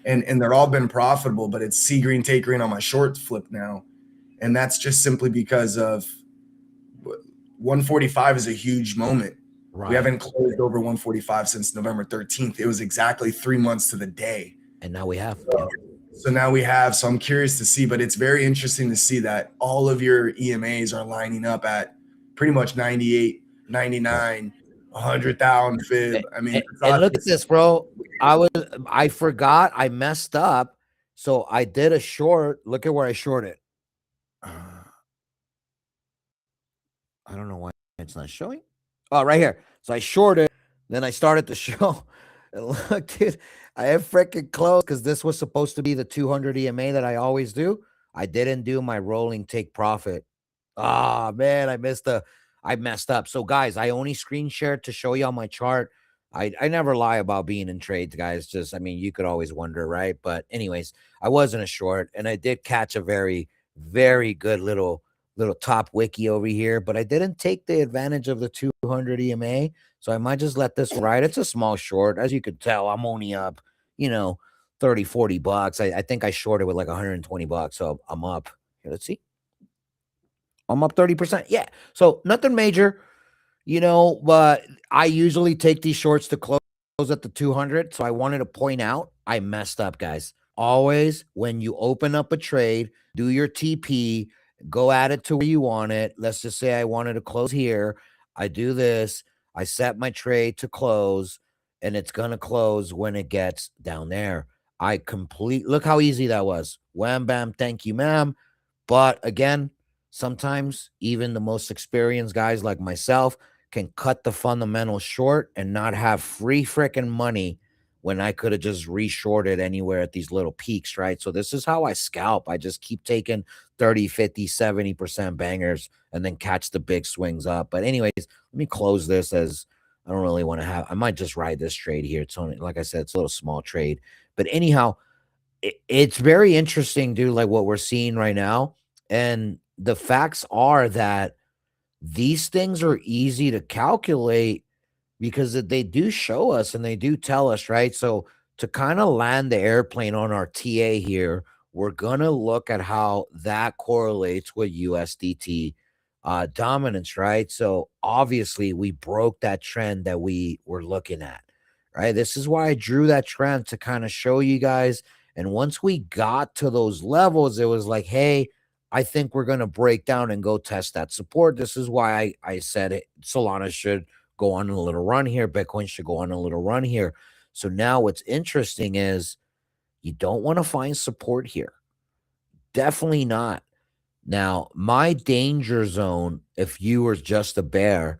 and they're all been profitable, but it's see green, take green on my short flip now. And that's just simply because of 145 is a huge moment. Right. We haven't closed over 145 since November 13th. It was exactly 3 months to the day. And now we have. So now we have. So I'm curious to see, but it's very interesting to see that all of your EMAs are lining up at pretty much 98, 99, 100,000 fib. I mean, and look at this, bro. I forgot. I messed up. So I did a short. Look at where I shorted. I don't know why it's not showing. Oh, right here. So I shorted. Then I started to show. And look, dude, I have freaking close because this was supposed to be the 200 EMA that I always do. I didn't do my rolling take profit. Ah, man, I messed up. So, guys, I only screen shared to show y'all my chart. I never lie about being in trades, guys. Just, I mean, you could always wonder, right? But anyways, I wasn't a short, and I did catch a very, very good little top wiki over here, but I didn't take the advantage of the 200 EMA. So I might just let this ride. It's a small short. As you could tell, I'm only up, 30, 40 bucks. I think I shorted with like 120 bucks. So I'm up. Here, let's see. I'm up 30%. Yeah. So nothing major, but I usually take these shorts to close at the 200. So I wanted to point out I messed up, guys. Always when you open up a trade, do your TP, go at it to where you want it. Let's just say I wanted to close here. I do this. I set my trade to close, and it's going to close when it gets down there. Look how easy that was. Wham, bam, thank you, ma'am. But again, sometimes even the most experienced guys like myself can cut the fundamental short and not have free freaking money when I could have just reshorted anywhere at these little peaks, right? So this is how I scalp. I just keep taking 30, 50, 70% bangers and then catch the big swings up. But anyways, let me close this as I don't really want to have, I might just ride this trade here. It's only, like I said, it's a little small trade. But anyhow, it's very interesting, dude, like what we're seeing right now. And the facts are that these things are easy to calculate because they do show us and they do tell us, right? So to kind of land the airplane on our TA here, we're gonna look at how that correlates with USDT dominance, right? So obviously we broke that trend that we were looking at, right? This is why I drew that trend to kind of show you guys. And once we got to those levels, it was like, hey, I think we're going to break down and go test that support. This is why I said it, Solana should go on a little run here. Bitcoin should go on a little run here. So now what's interesting is you don't want to find support here. Definitely not. Now, my danger zone, if you were just a bear,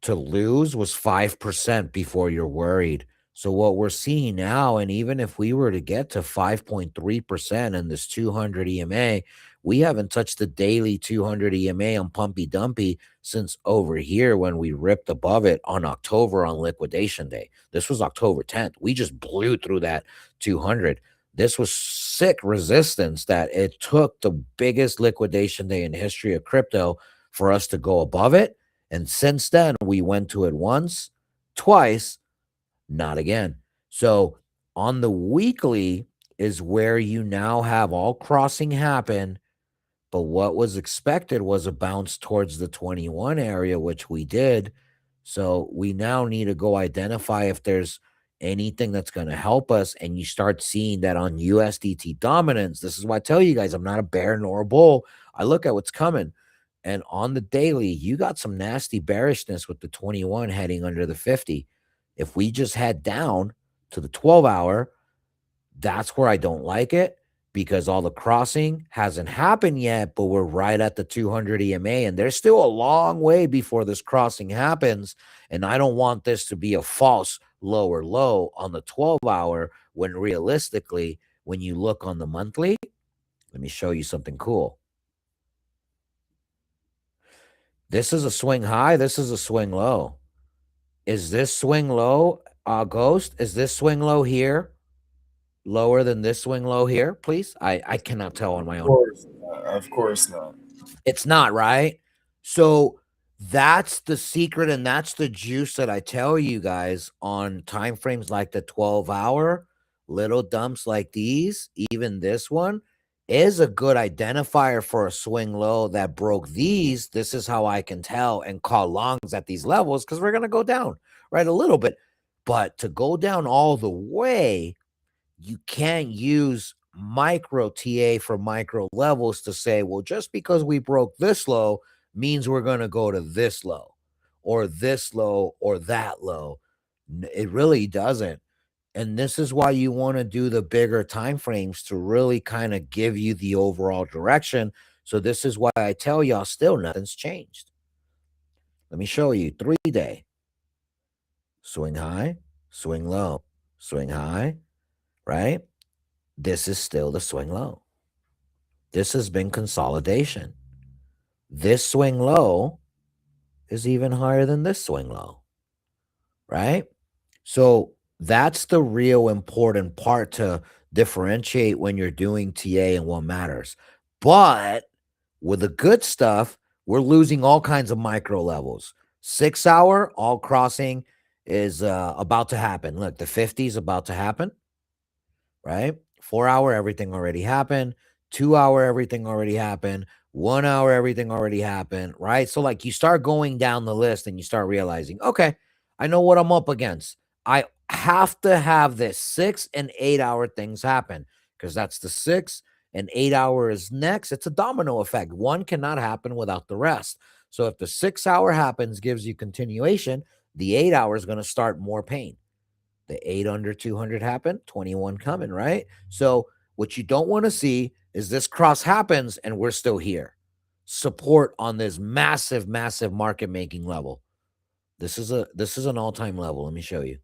to lose was 5% before you're worried. So what we're seeing now, and even if we were to get to 5.3% in this 200 EMA, we haven't touched the daily 200 EMA on Pumpy Dumpy since over here when we ripped above it on October on liquidation day. This was October 10th. We just blew through that 200. This was sick resistance that it took the biggest liquidation day in the history of crypto for us to go above it. And since then, we went to it once, twice, not again. So on the weekly is where you now have all crossing happen. But what was expected was a bounce towards the 21 area, which we did. So we now need to go identify if there's anything that's going to help us. And you start seeing that on USDT dominance. This is why I tell you guys, I'm not a bear nor a bull. I look at what's coming. And on the daily, you got some nasty bearishness with the 21 heading under the 50. If we just head down to the 12-hour, that's where I don't like it because all the crossing hasn't happened yet, but we're right at the 200 EMA, and there's still a long way before this crossing happens. And I don't want this to be a false lower low on the 12-hour when realistically, when you look on the monthly, let me show you something cool. This is a swing high. This is a swing low. Is this swing low, Ghost? Is this swing low here lower than this swing low here, please? I cannot tell on my own. Of course not. It's not, right? So that's the secret and that's the juice that I tell you guys on time frames like the 12-hour, little dumps like these, even this one is a good identifier for a swing low that broke these. This is how I can tell and call longs at these levels because we're going to go down, right? A little bit. But to go down all the way, you can't use micro TA for micro levels to say, well, just because we broke this low means we're going to go to this low or this low or that low. It really doesn't. And this is why you want to do the bigger time frames to really kind of give you the overall direction. So this is why I tell y'all still nothing's changed. Let me show you 3-day. Swing high, swing low, swing high, right? This is still the swing low. This has been consolidation. This swing low is even higher than this swing low, right? So that's the real important part to differentiate when you're doing TA and what matters. But with the good stuff, we're losing all kinds of micro levels. 6-hour, all crossing is about to happen. Look, the 50 is about to happen, right? 4-hour, everything already happened. 2-hour, everything already happened. 1-hour, everything already happened, right? So like you start going down the list and you start realizing, okay, I know what I'm up against. I have to have this 6 and 8-hour things happen because that's the 6 and 8-hour is next. It's a domino effect. One cannot happen without the rest. So if the 6-hour happens, gives you continuation, the 8-hour is going to start more pain. The 8 under 200 happened, 21 coming, right? So what you don't want to see is this cross happens and we're still here. Support on this massive, massive market making level. This is an all-time level. Let me show you.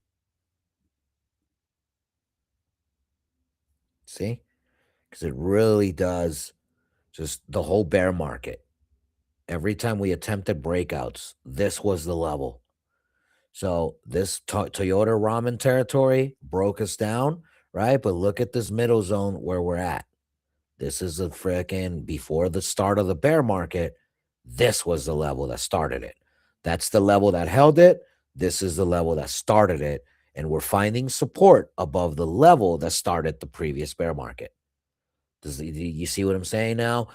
See? Because it really does just the whole bear market. Every time we attempted breakouts, this was the level. So this Toyota ramen territory broke us down, right? But look at this middle zone where we're at. This is a freaking before the start of the bear market. This was the level that started it. That's the level that held it. This is the level that started it. And we're finding support above the level that started the previous bear market. Do you see what I'm saying now?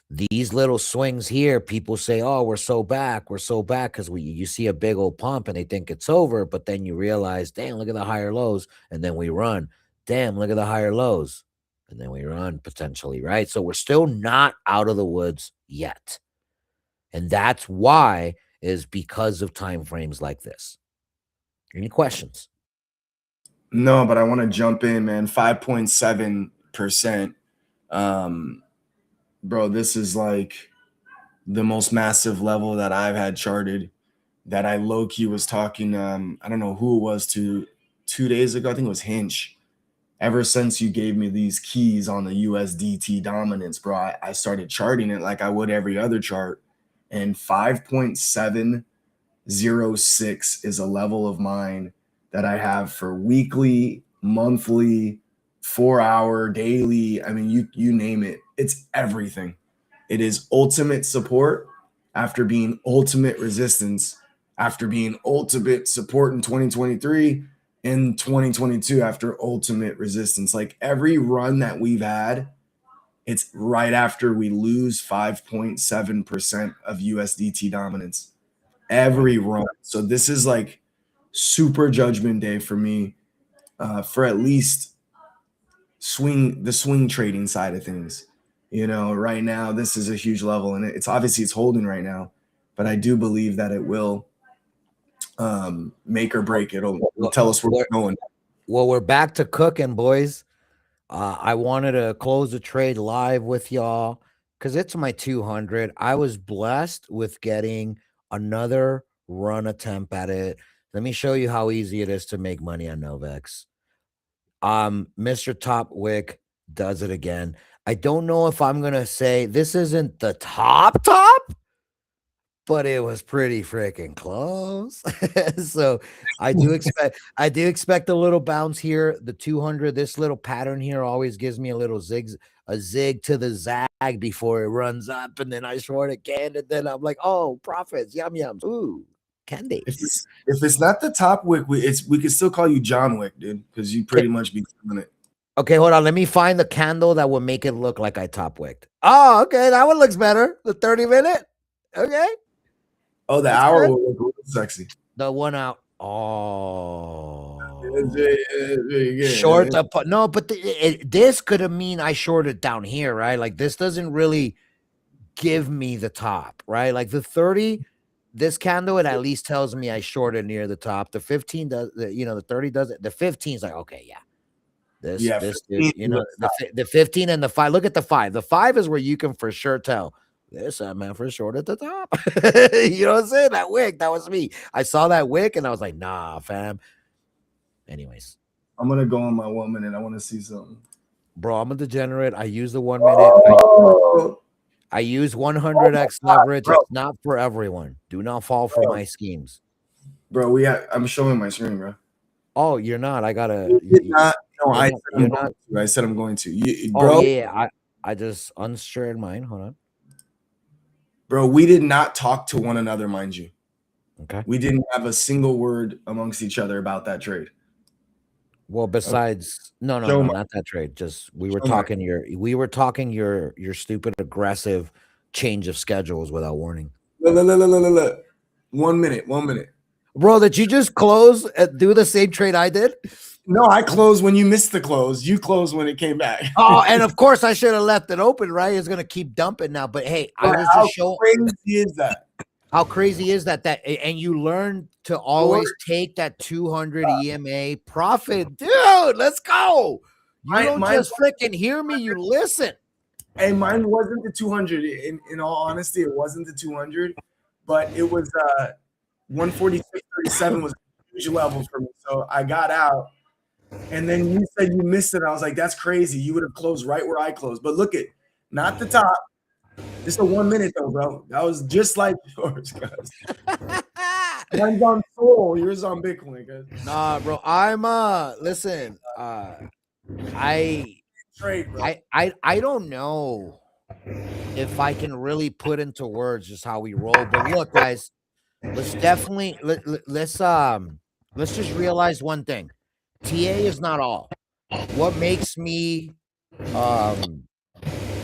These little swings here, people say, "Oh, we're so back, because you see a big old pump and they think it's over, but then you realize, damn, look at the higher lows, and then we run. Damn, look at the higher lows, and then we run potentially, right? So we're still not out of the woods yet, and that's why is because of time frames like this. Any questions? No, but I want to jump in, man. 5.7%. Bro, this is like the most massive level that I've had charted that I low-key was talking. I don't know who it was to 2 days ago. I think it was Hinch. Ever since you gave me these keys on the USDT dominance, bro, I started charting it like I would every other chart. And 5.706 is a level of mine that I have for weekly, monthly, 4-hour, daily. I mean, you name it. It's everything. It is ultimate support after being ultimate resistance, after being ultimate support in 2023, in 2022 after ultimate resistance. Like every run that we've had, it's right after we lose 5.7% of USDT dominance. Every run. So this is like super judgment day for me, for at least the swing trading side of things. Right now this is a huge level, and it's obviously it's holding right now, but I do believe that it will make or break. It'll tell us where we're going. Well, we're back to cooking, boys. I wanted to close the trade live with y'all because it's my 200. I was blessed with getting another run attempt at it. Let me show you how easy it is to make money on Novex. Mr. Topwick does it again. I don't know if I'm gonna say this isn't the top, but it was pretty freaking close. So I do expect a little bounce here. The 200, this little pattern here always gives me a little zig to the zag before it runs up, and then I short again, and then I'm like, oh, profits, yum yums, ooh, candy. If it's not the top wick, we could still call you John Wick, dude, because you pretty much be doing it. Okay, hold on. Let me find the candle that will make it look like I top wicked. Oh, okay, that one looks better. The 30-minute. Okay. Oh, the That's hour good. will look sexy. The one out. Oh. Short the no, but this could have mean I shorted down here, right? Like this doesn't really give me the top, right? Like the 30, this candle, it at least tells me I shorted near the top. The 15 does, the 30 doesn't. The 15 is like, okay, yeah. This, dude, the 15 and the 5. Look at the 5. The 5 is where you can for sure tell this man for short at the top. You know what I'm saying? That wick, that was me. I saw that wick and I was like, nah, fam. Anyways, I'm gonna go on my 1 minute. I want to see something. Bro, I'm a degenerate. I use the 1 minute. I use 100x leverage. Bro. It's not for everyone. Do not fall for my schemes. Bro, I'm showing my screen, bro. Oh, you're not. I gotta. I said I'm going to. Bro, yeah. I just unshared mine. Hold on. Bro, we did not talk to one another, mind you. Okay. We didn't have a single word amongst each other about that trade. Well, besides, no, not that trade. Just we were talking your stupid aggressive change of schedules without warning. Look. 1 minute. Bro, did you just close and do the same trade I did? No, I closed when you missed the close. You closed when it came back. Oh, and of course I should have left it open, right? It's gonna keep dumping now. But hey, I was just showing. How crazy is that? How crazy is that? And you learn to always take that 200 EMA profit, dude. Let's go. You don't just freaking hear me. You listen. Hey, mine wasn't the 200. In all honesty, it wasn't the 200, but it was 146.37 was a huge level for me. So I got out And then you said you missed it. I was like, that's crazy. You would have closed right where I closed. But look at, not the top. It's a 1 minute though, bro. That was just like yours, guys. Mine's on Soul, yours on Bitcoin, guys. Nah, bro. I'm listen, I Trade, bro. I don't know if I can really put into words just how we roll. But look, guys, let's definitely let's just realize one thing. TA is not all. What makes me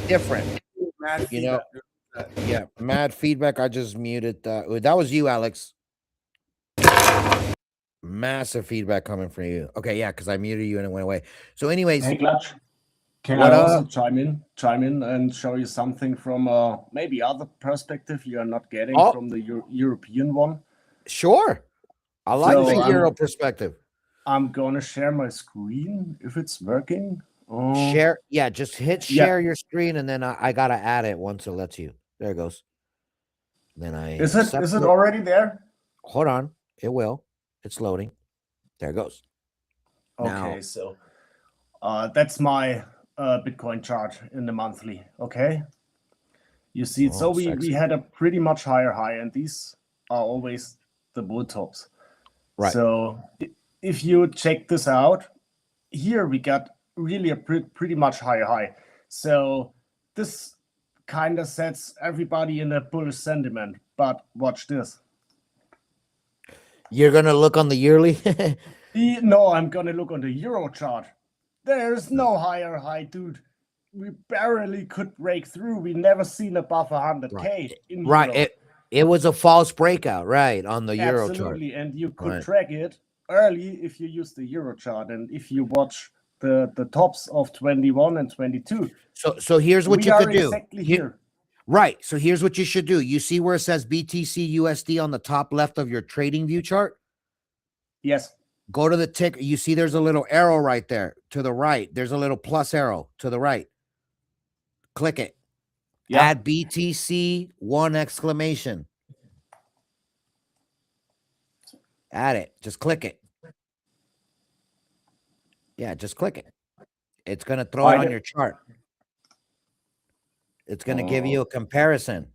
different, Mad you know? feedback. Yeah, mad feedback. I just muted that. That was you, Alex. Massive feedback coming from you. Okay, yeah, because I muted you and it went away. So, anyways, Hey, Clutch. Can what I also up? chime in and show you something from maybe other perspective you are not getting Oh, from the European one? sure. I like So the Euro perspective. I'm gonna share my screen if it's working. Share, yeah, just hit Yeah. share your screen, and then I gotta add it once it lets you. There it goes. Then I Is accept it it. already there? Hold on, it will. It's loading. There it goes. Okay, Now, so that's my Bitcoin chart in the monthly. Okay, you see it. So we sexy. had a pretty much higher high, and these are always the bull tops. Right. So if you check this out, here we got really a pretty much higher high. So this kind of sets everybody in a bullish sentiment. But watch this. You're gonna look on the yearly. No, I'm gonna look on the Euro chart. There's no higher high, dude. We barely could break through. We never seen above 100K in Right. Euro. It was a false breakout, right, on the Euro chart. Absolutely, and you could Right. track it early if you use the Euro chart, and if you watch the tops of 21 and 22. So here's what we you are could do. exactly here. Right. So here's what you should do. You see where it says BTC USD on the top left of your trading view chart? Yes. Go to the ticker. You see there's a little arrow right there to the right. There's a little plus arrow to the right. Click it. Yeah. Add BTC 1 exclamation. Add it. Just click it. Yeah, just click it. It's going to throw it on your chart. It's going to give you a comparison.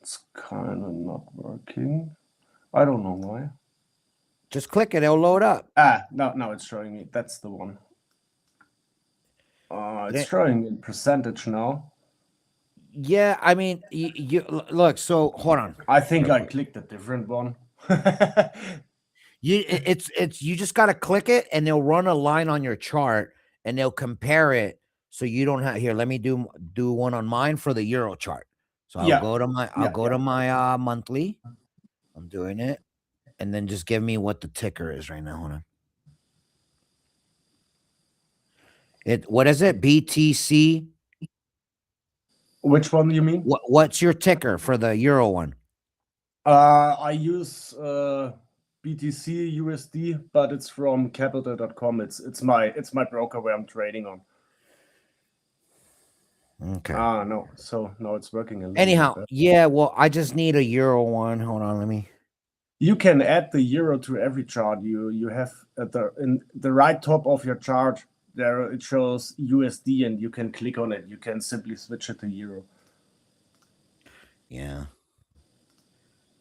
It's kind of not working. I don't know why. Just click it. It'll load up. No, it's showing me. That's the one. It's showing in percentage now. Yeah, I mean, you look. So hold on. I think I clicked a different one. You just got to click it, and they'll run a line on your chart, and they'll compare it. So you don't have here. Let me do one on mine for the Euro chart. So I'll go to my monthly. I'm doing it, and then just give me what the ticker is right now. Hold on. What is it? BTC. Which one do you mean? What's your ticker for the Euro one? I use BTC USD, but it's from capital.com. It's my broker where I'm trading on. Okay. No. So no, it's working. Anyhow, yeah. Well, I just need a Euro one. Hold on, let me. You can add the Euro to every chart. You have at in the right top of your chart there it shows USD, and you can click on it. You can simply switch it to Euro. Yeah.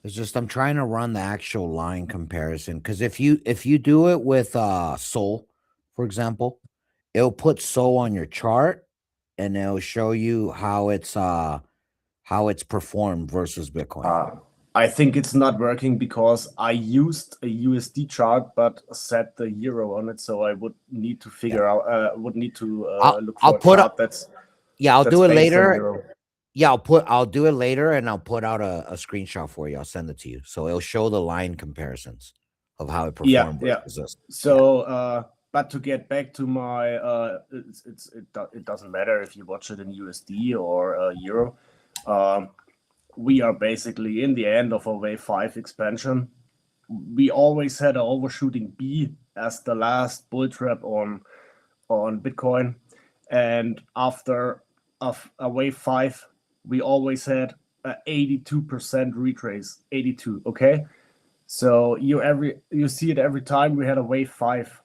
It's just I'm trying to run the actual line comparison, because if you do it with Sol, for example, it'll put Sol on your chart, and it'll show you how it's performed versus Bitcoin. I think it's not working because I used a USD chart but set the Euro on it, so I would need to figure out look for a chart that's I'll do it based on later. Euro. Yeah, I'll do it later, and I'll put out a screenshot for you. I'll send it to you. So it'll show the line comparisons of how it performed. So but to get back to my it doesn't matter if you watch it in USD or Euro. We are basically in the end of a wave 5 expansion. We always had an overshooting B as the last bull trap on Bitcoin, and after a wave 5, we always had an 82% retrace. 82, okay. So you see it every time we had a wave 5.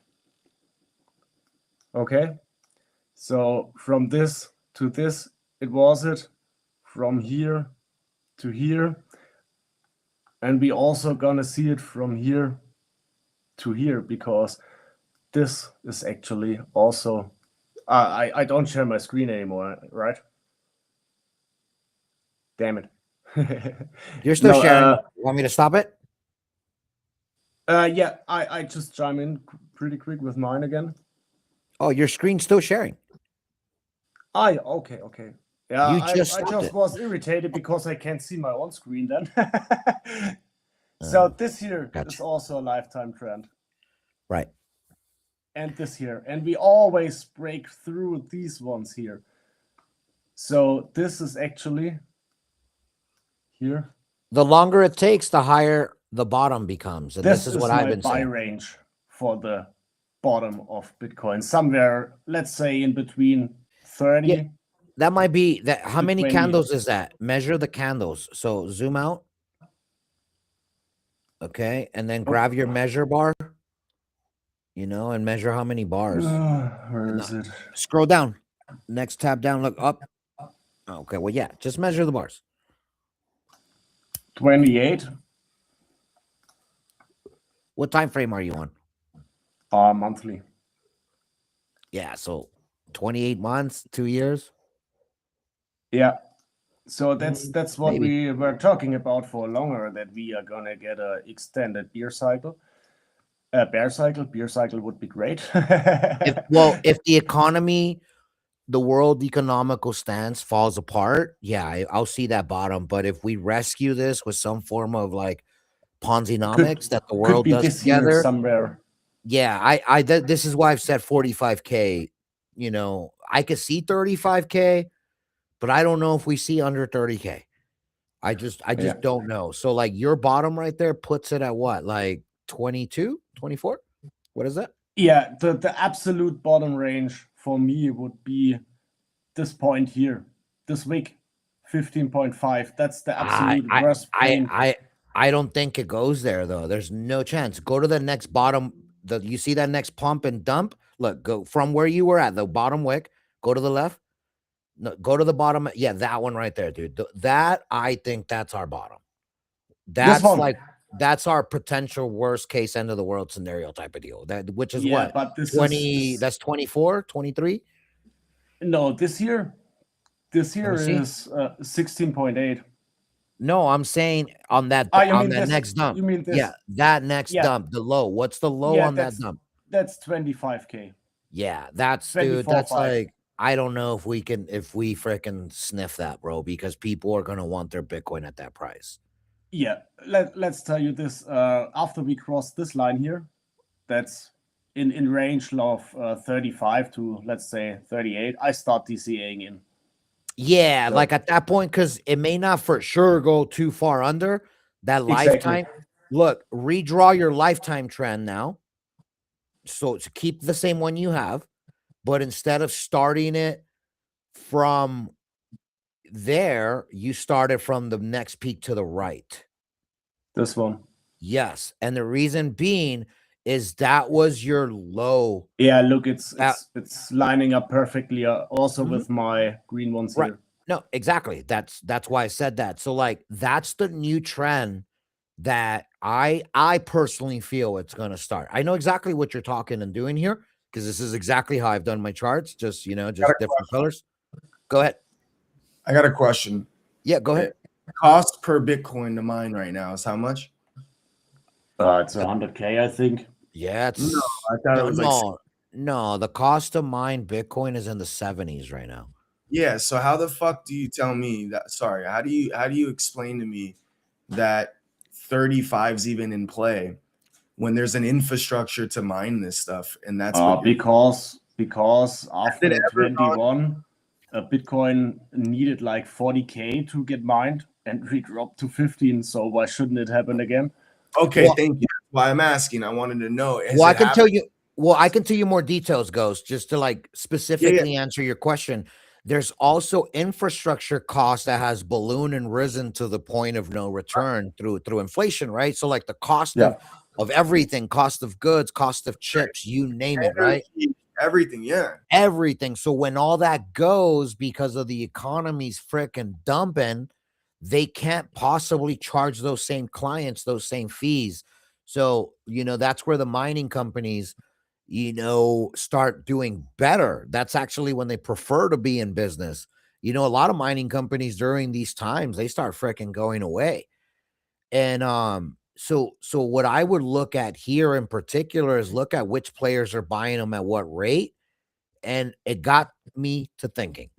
Okay. So from this to this, it was it. From here to here. And we also gonna see it from here to here because this is actually also I don't share my screen anymore, right? Damn it. You're still No, sharing. Want me to stop it? yeah, I just chime in pretty quick with mine again. Oh, your screen's still sharing. Okay. Yeah, You just I stopped just it. was irritated because I can't see my own screen then. So this here is Gotcha. also a lifetime trend. Right. And this here. And we always break through these ones here. So this is actually here. The longer it takes, the higher the bottom becomes. And This this is is what I've my been buy saying. range for the bottom of Bitcoin. Somewhere, let's say in between 30. Yeah, that might be that. How to many 20. candles is that? Measure the candles. So zoom out. Okay. And then grab your measure bar, and measure how many bars. Where No, is it? Scroll down. Next tab down, look up. Okay. Well, yeah, just measure the bars. 28. What time frame are you on? Monthly. Yeah. So 28 months, 2 years. Yeah. So that's what Maybe. we were talking about for longer, that we are gonna get a extended beer cycle. Bear cycle would be great. If the economy, the world economical stance falls apart, yeah, I'll see that bottom. But if we rescue this with some form of like Ponzi-nomics that the could world be does this year together, somewhere. yeah, this is why I've said 45K. I could see 35K, but I don't know if we see under 30K. I just Yeah. don't know. So like your bottom right there puts it at what? Like 22, 24? What is that? Yeah, the absolute bottom range for me would be this point here, this week, 15.5. That's the I absolute I worst I pain. I I don't think it goes there though. There's no chance. Go to the next bottom. You see that next pump and dump? Look, go from where you were at the bottom wick. Go to the left. No, go to the bottom. Yeah, that one right there, dude. That I think that's our bottom. This That's one. like that's our potential worst case end of the world scenario type of deal. Which is Yeah, what? but this 20, is that's 24, 23. no, this here Let me see. is 16.8. No, I'm saying on that You mean this? next dump. You mean this? Yeah, that next Yeah. dump, the low. What's the low Yeah, on that dump? that's 25K. Yeah, that's dude. 24.5. That's like I don't know if we freaking sniff that, bro, because people are gonna want their Bitcoin at that price. Yeah, let's tell you this. After we cross this line here, that's in range of 35 to let's say 38. I start DCAing in. Yeah, So- like at that point, because it may not for sure go too far under that Exactly. lifetime. Look, redraw your lifetime trend now. So to keep the same one you have, but instead of starting it from there, you started from the next peak to the right. This one. Yes. And the reason being is that was your low. Yeah, look, it's lining up perfectly. Also with my green ones Right. here. No, exactly. That's why I said that. So like that's the new trend that I personally feel it's going to start. I know exactly what you're talking and doing here because this is exactly how I've done my charts. Just different colors. Go ahead. I got a question. Yeah, go ahead. Cost per Bitcoin to mine right now is how much? It's 100K, I think. Yeah, it's No, I thought it was like no. The cost to mine Bitcoin is in the 70s right now. yeah. So how the fuck do you tell me that? Sorry, how do you explain to me that 35's even in play when there's an infrastructure to mine this stuff? And that's what because after it ever 21, Bitcoin needed like 40K to get mined, and we dropped to 15. So why shouldn't it happen again? okay. Well- Thank you. That's why I'm asking. I wanted to know. Well, I can tell you. Well, I can tell you more details, Ghost, just to like specifically answer your question. There's also infrastructure cost that has ballooned and risen to the point of no return through inflation, right? So like the cost of everything, cost of goods, cost of chips, you name it, right? everything. Yeah. Everything. So when all that goes because of the economy's freaking dumping, they can't possibly charge those same clients those same fees. So, that's where the mining companies, start doing better. That's actually when they prefer to be in business. A lot of mining companies during these times, they start freaking going away. And so what I would look at here in particular is look at which players are buying them at what rate. And it got me to thinking.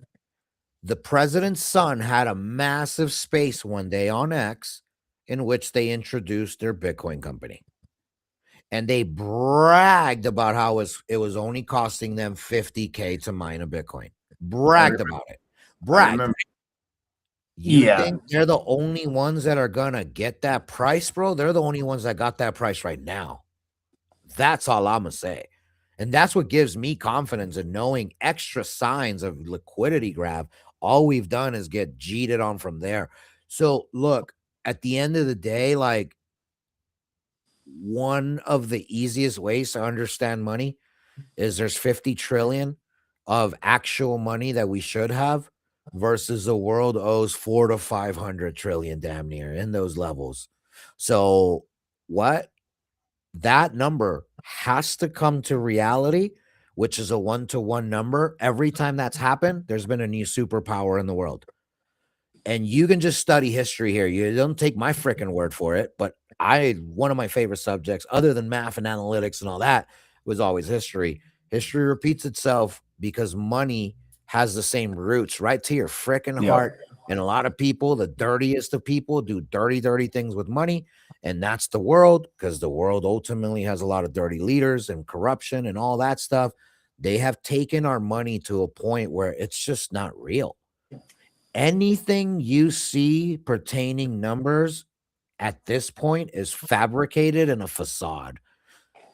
The president's son had a massive space one day on X in which they introduced their Bitcoin company. And they bragged about how it was only costing them $50K to mine a Bitcoin. Bragged about it. I Bragged. remember. You Yeah. think they're the only ones that are gonna get that price, bro? They're the only ones that got that price right now. That's all I'm gonna say. And that's what gives me confidence in knowing extra signs of liquidity grab. All we've done is get cheated on from there. So look, at the end of the day, like, one of the easiest ways to understand money is there's 50 trillion of actual money that we should have versus the world owes 4 to 500 trillion, damn near in those levels. So what? That number has to come to reality, which is a 1-to-1 number. Every time that's happened, there's been a new superpower in the world. And you can just study history here. You don't take my freaking word for it, but one of my favorite subjects, other than math and analytics and all that, was always history. History repeats itself because money has the same roots right to your freaking heart. And a lot of people, the dirtiest of people, do dirty, dirty things with money. And that's the world, because the world ultimately has a lot of dirty leaders and corruption and all that stuff. They have taken our money to a point where it's just not real. Anything you see pertaining numbers at this point is fabricated and a facade.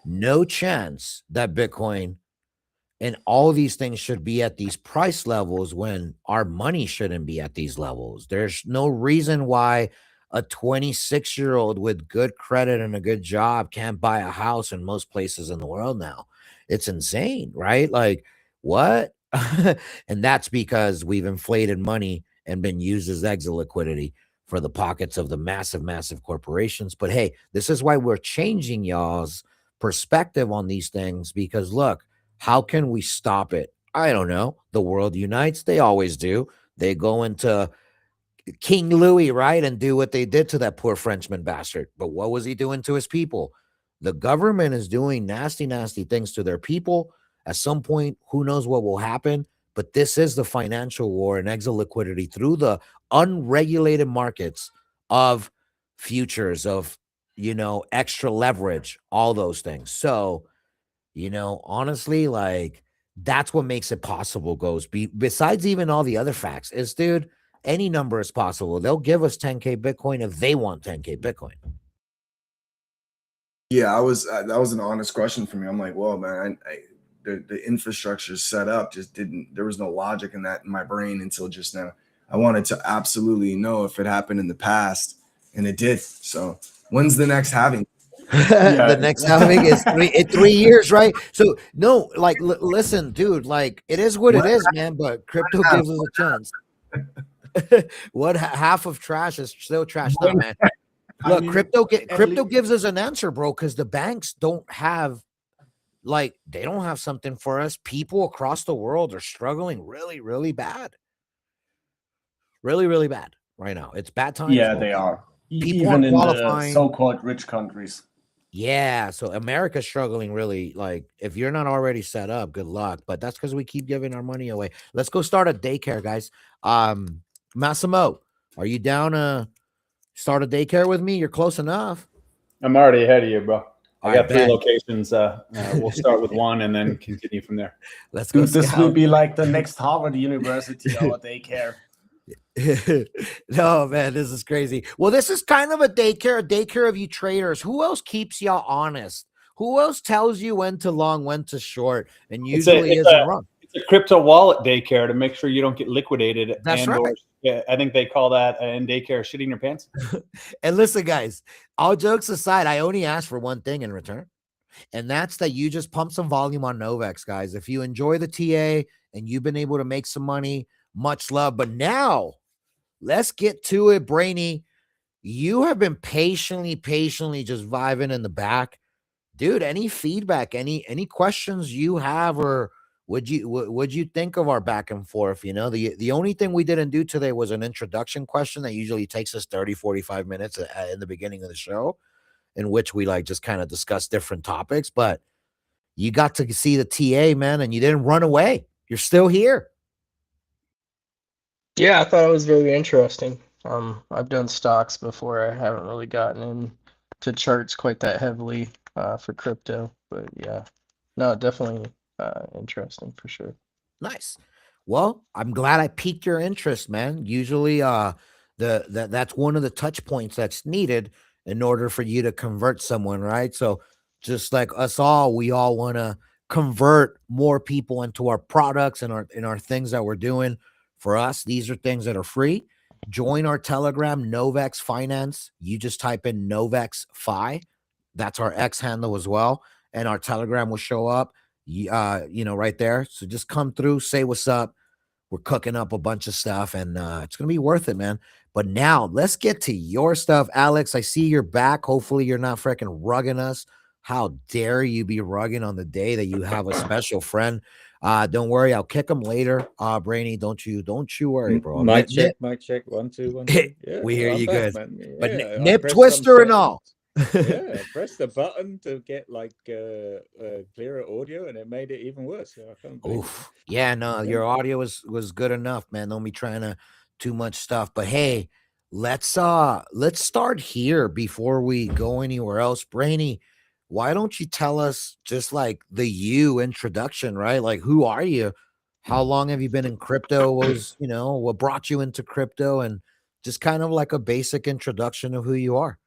No chance that Bitcoin and all these things should be at these price levels when our money shouldn't be at these levels. There's no reason why a 26-year-old with good credit and a good job can't buy a house in most places in the world now. It's insane, right? Like, what? And that's because we've inflated money and been used as exit liquidity for the pockets of the massive, massive corporations. But hey, this is why we're changing y'all's perspective on these things, because look, how can we stop it? I don't know. The world unites. They always do. They go into King Louis, right, and do what they did to that poor Frenchman bastard. But what was he doing to his people? The government is doing nasty, nasty things to their people. At some point, who knows what will happen? But this is the financial war and exit liquidity through the unregulated markets of futures, of, extra leverage, all those things. So, honestly, like, that's what makes it possible, besides even all the other facts is, dude, any number is possible. They'll give us 10K Bitcoin if they want 10K Bitcoin. Yeah, that was an honest question for me. I'm like, well, man, the infrastructure set up just didn't. There was no logic in that in my brain until just now. I wanted to absolutely know if it happened in the past, and it did. So, when's the next halving? The next halving is 3 years, right? So no, like, listen, dude, like, it is what it is, man. But crypto gives us a chance. What half of trash is still trash, no, man. Look, crypto gives us an answer, bro, because the banks don't have, like, they don't have something for us. People across the world are struggling really, really bad. Really, really bad right now. It's bad times. Yeah, bro. they are. People Even are in the qualifying. so-called rich countries. Yeah, so America's struggling really. Like, if you're not already set up, good luck. But that's because we keep giving our money away. Let's go start a daycare, guys. Massimo, are you down to start a daycare with me? You're close enough. I'm already ahead of you, bro. I got 3 bet. locations. We'll start with one and then continue from there. Let's go. Dude, this will be like the next Harvard University, our daycare. No, man, this is crazy. Well, this is kind of a daycare of you traders. Who else keeps y'all honest? Who else tells you when to long, when to short, and usually isn't wrong? It's a crypto wallet daycare to make sure you don't get liquidated. That's right. Or, I think they call that in daycare shitting your pants. And listen, guys, all jokes aside, I only ask for one thing in return. And that's that you just pump some volume on Novex, guys. If you enjoy the TA and you've been able to make some money, much love. But now let's get to it, Brainy. You have been patiently just vibing in the back. Dude, any feedback, any questions you have, or would you think of our back and forth? You know, the only thing we didn't do today was an introduction question that usually takes us 30-45 minutes in the beginning of the show, in which we like just kind of discuss different topics. But you got to see the TA, man, and you didn't run away. You're still here. Yeah, I thought it was very interesting. I've done stocks before. I haven't really gotten into charts quite that heavily for crypto, but yeah, no, definitely interesting for sure. Nice. Well, I'm glad I piqued your interest, man. Usually that's one of the touch points that's needed in order for you to convert someone, right? So just like us all, we all want to convert more people into our products and our things that we're doing. For us, these are things that are free. Join our Telegram, Novex Finance. You just type in Novex Fi. That's our X handle as well. And our Telegram will show up right there. So just come through, say what's up. We're cooking up a bunch of stuff, and it's gonna be worth it, man. But now let's get to your stuff, Alex. I see you're back. Hopefully, you're not freaking rugging us. How dare you be rugging on the day that you have a special friend? Don't worry, I'll kick him later. Brainy, don't you worry, bro. Mic check, mic check. 1 2 1 2. Yeah, We hear I'm you back, good. man. But Yeah, I nip pressed some twister and all. yeah, press the button to get like clearer audio, and it made it even worse. So I can't believe Oof. Yeah, no, Yeah. your audio was good enough, man. Don't be trying to too much stuff. But hey, let's start here before we go anywhere else. Brainy, why don't you tell us just like the you introduction, right? Like who are you? How long have you been in crypto? What brought you into crypto, and just kind of like a basic introduction of who you are.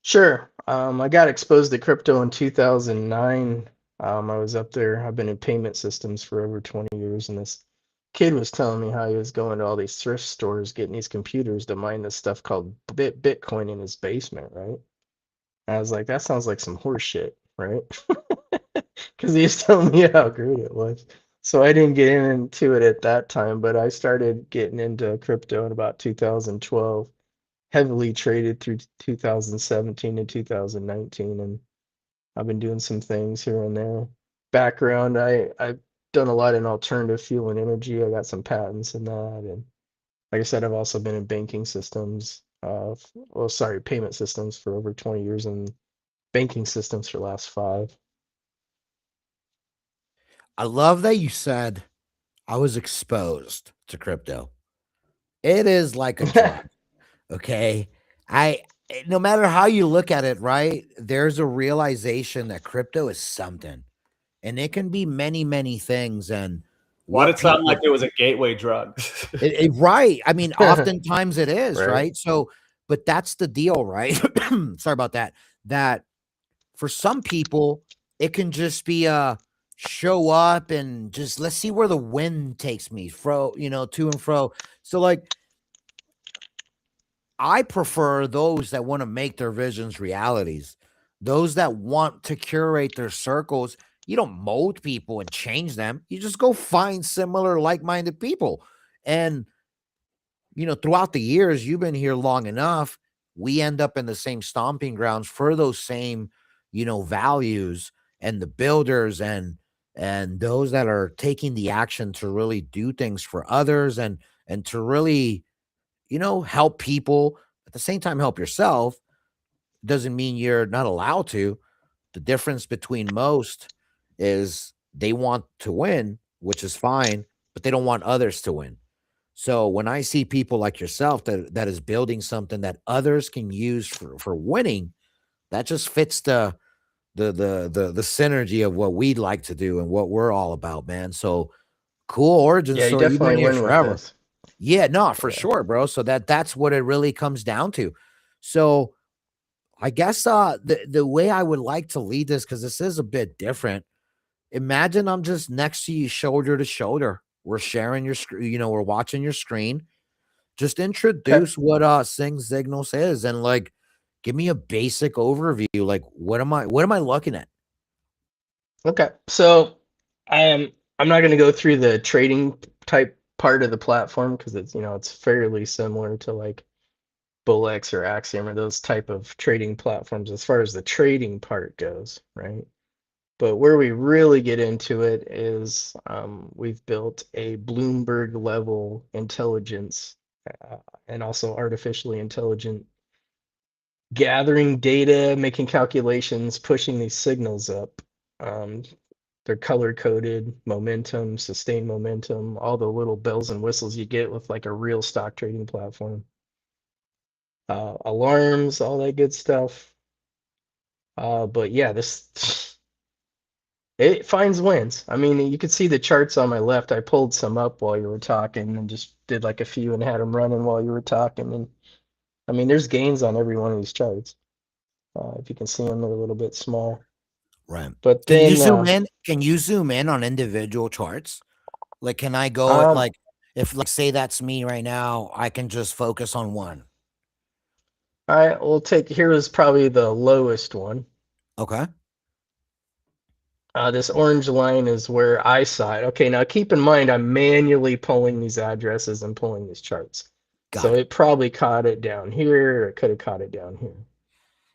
Sure. I got exposed to crypto in 2009. I was up there. I've been in payment systems for over 20 years, and this kid was telling me how he was going to all these thrift stores, getting these computers to mine this stuff called Bitcoin in his basement, right? And I was like, that sounds like some horse shit, right? Because he was telling me how great it was. So I didn't get into it at that time, but I started getting into crypto in about 2012, heavily traded through 2017 and 2019, and I've been doing some things here and there. Background, I've done a lot in alternative fuel and energy. I got some patents in that, and like I said, I've also been in banking systems, payment systems for over 20 years and banking systems for the last 5. I love that you said I was exposed to crypto. It is like a drug. Okay. No matter how you look at it, right? There's a realization that crypto is something, and it can be many, many things. And Why did what it sound like people, it was a gateway drug? right? I mean, oftentimes it is, Right. right? So, but that's the deal, right? Sorry about that. That for some people, it can just be a show up and just let's see where the wind takes me, to and fro. So, like, I prefer those that want to make their visions realities, those that want to curate their circles. You don't mold people and change them. You just go find similar, like minded people. And, throughout the years, you've been here long enough. We end up in the same stomping grounds for those same, values, and the builders and those that are taking the action to really do things for others and to really help people, at the same time help yourself. Doesn't mean you're not allowed to. The difference between most is they want to win, which is fine, but they don't want others to win. So when I see people like yourself that is building something that others can use for winning, that just fits the synergy of what we'd like to do and what we're all about, man. So cool origin Yeah, you story. You've been definitely here win with forever. this. Yeah, no, for Yeah. sure, bro. So that's what it really comes down to. So I guess the way I would like to lead this, because this is a bit different. Imagine I'm just next to you, shoulder to shoulder. We're sharing your screen, we're watching your screen. Just introduce what Sing Signals is, and like give me a basic overview. Like, what am I looking at? Okay, so I'm not going to go through the trading type part of the platform because it's fairly similar to like Bullx or Axiom or those type of trading platforms as far as the trading part goes, right? But where we really get into it is we've built a Bloomberg level intelligence and also artificially intelligent gathering data, making calculations, pushing these signals up. Um, they're color coded, momentum, sustained momentum, all the little bells and whistles you get with like a real stock trading platform. Alarms, all that good stuff. But yeah, this it finds wins. I mean, you could see the charts on my left. I pulled some up while you were talking and just did like a few and had them running while you were talking. And I mean, there's gains on every one of these charts. If you can see them, they're a little bit small. Right. But Can you then, zoom in? Can you zoom in on individual charts? Like, can I go at um, like if like say that's me right now, I can just focus on one. all right, we'll take here is probably the lowest one. Okay. This orange line is where I saw it. Okay, now keep in mind I'm manually pulling these addresses and pulling these charts. Got So it. it probably caught it down here, or it could have caught it down here.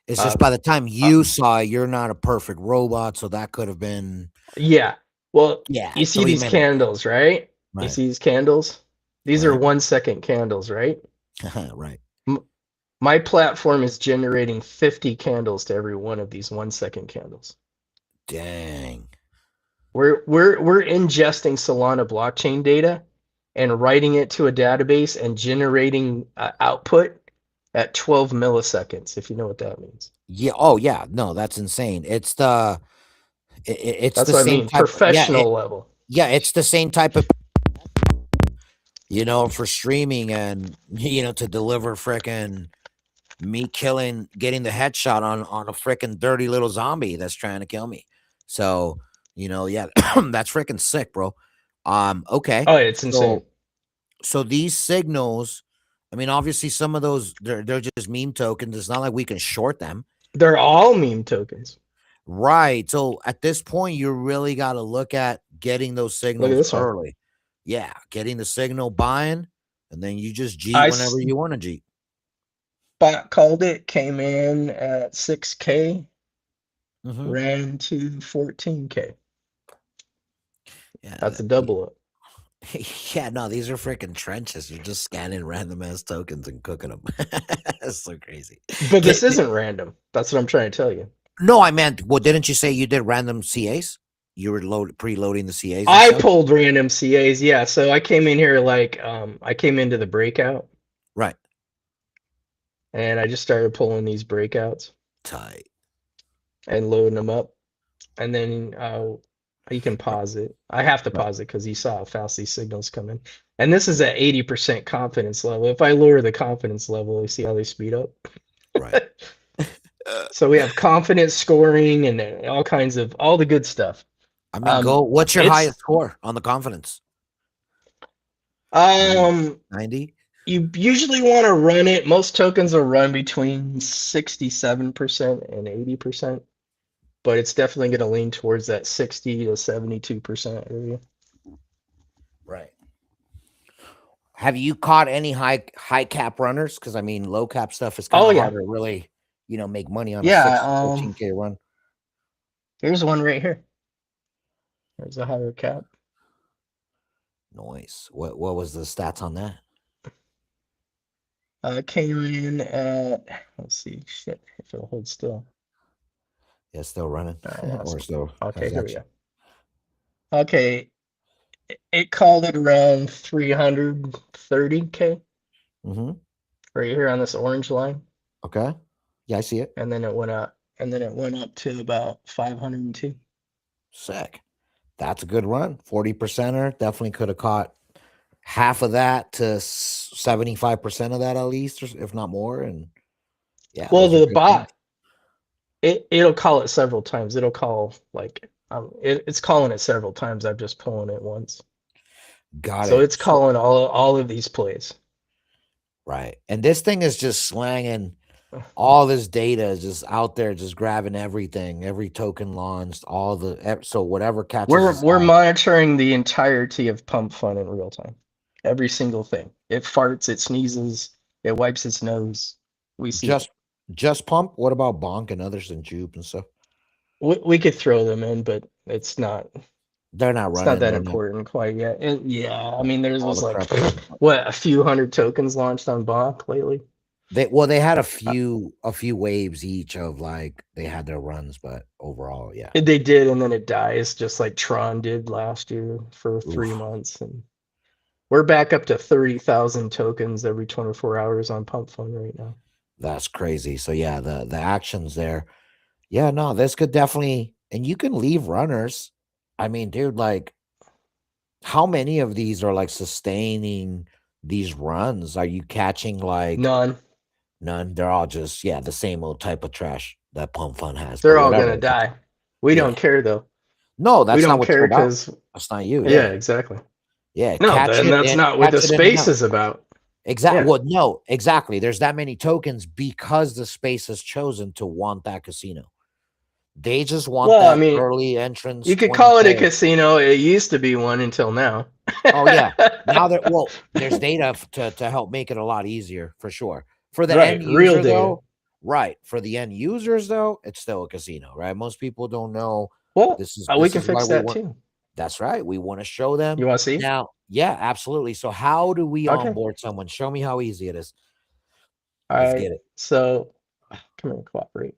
It's just Uh, by the time uh, you saw it, you're not a perfect robot, so that could have been yeah. Well, yeah, you see 3 these minutes. candles, right? You Right. see these candles? These are Right. 1 second candles, right? Right. My platform is generating 50 candles to every one of these 1 second candles. Dang. We're ingesting Solana blockchain data and writing it to a database and generating output at 12 milliseconds, if you know what that means. Yeah. Oh yeah. No, that's insane. It's That's the what I same mean, type of professional level. yeah, it's the same type of for streaming and to deliver frickin' me getting the headshot on a frickin' dirty little zombie that's trying to kill me. So, yeah, that's frickin' sick, bro. Okay. Oh, it's insane. So these signals, I mean, obviously some of those they're just meme tokens. It's not like we can short them. They're all meme tokens. Right. So at this point, you really got to look at getting those Look at signals this one. early. Yeah, getting the signal buying, and then you just G I whenever you want to G. spot called it, came in at 6K, Mhm. ran to 14K. Yeah, That's a double up. yeah, no, these are freaking trenches. You're just scanning random ass tokens and cooking them. That's so crazy. But this isn't random. That's what I'm trying to tell you. No, I meant, well, didn't you say you did random CAs? You were preloading the CAs and I stuff? pulled random CAs, yeah. So I came in here like I came into the breakout Right. and I just started pulling these breakouts Tight. and loading them up. And then you can pause it. I have to Right. pause it because you saw how fast these signals come in. And this is at 80% confidence level. If I lower the confidence level, you see how they speed up? Right. So we have confidence scoring and all kinds of all the good stuff. I mean, what's your It's highest score on the confidence? um 90? you usually want to run it. Most tokens will run between 67% and 80%, but it's definitely going to lean towards that 60 to 72% area. Right. Have you caught any high cap runners? Because I mean, low cap stuff is kind Oh of yeah. hard to really, make money on a Yeah, 14K run. here's one right here. There's a higher cap. Noise. What was the stats on that? Came in at, let's see, shit, if it'll hold still. Yeah, still running. Or still Okay, here we transaction. go. Okay, it called it around 330K Mm-hmm. right here on this orange line. Okay. Yeah, I see it. And then it went up, to about 502. Sick. That's a good run. 40%er. Definitely could have caught half of that to 75% of that at least, or if not more. And yeah, Well, those are the good things. bot, it'll call it several times. It'll call like it's calling it several times. I'm just pulling it once. Got So it. it's calling all of these plays. Right. And this thing is just slanging. all this data is just out there, just grabbing everything, every token launched, so whatever catches his We're eye. monitoring the entirety of Pump Fun in real time. Every single thing. It farts, it sneezes, it wipes its nose. We see it. Just just pump. What about bonk and others and jupe and stuff? We could throw them in, but They're not it's not running. that They're not important quite yet. And yeah, I mean, there's all was the like prep. what, a few hundred tokens launched on Bonk lately. They had Uh, a few waves each of like they had their runs, but overall, yeah. They did, and then it dies, just like Tron did last year for 3 months. And we're back up to 30,000 tokens every 24 hours on Pump Fun right now. That's crazy. So yeah, the actions there. Yeah, no, this could definitely, and you can leave runners. I mean, dude, like how many of these are like sustaining these runs? Are you catching like None. none? They're all just, yeah, the same old type of trash that Pump Fun has, but They're all whatever. gonna die. We Yeah. don't care though. No, We that's not don't what care you're about. because That's not you. yeah, Yeah. exactly. Yeah. No, then that's not what the Catch it in and space out. is about. Exactly. Yeah. Well, no, exactly. There's that many tokens because the space has chosen to want that casino. They just want Well, I that mean, early entrance you could call it a 20K. casino. It used to be one until now. Oh yeah. Now that, well, there's data to help make it a lot easier for sure. For the Right, end real user data. though, right. For the end users though, it's still a casino, right? Most people don't know Well, we this can is why fix we that want. too. That's right. We want to show them You want to see? now. Yeah, absolutely. So how do we Okay. onboard someone? Show me how easy it is. All Let's right. get it. So, come here, cooperate.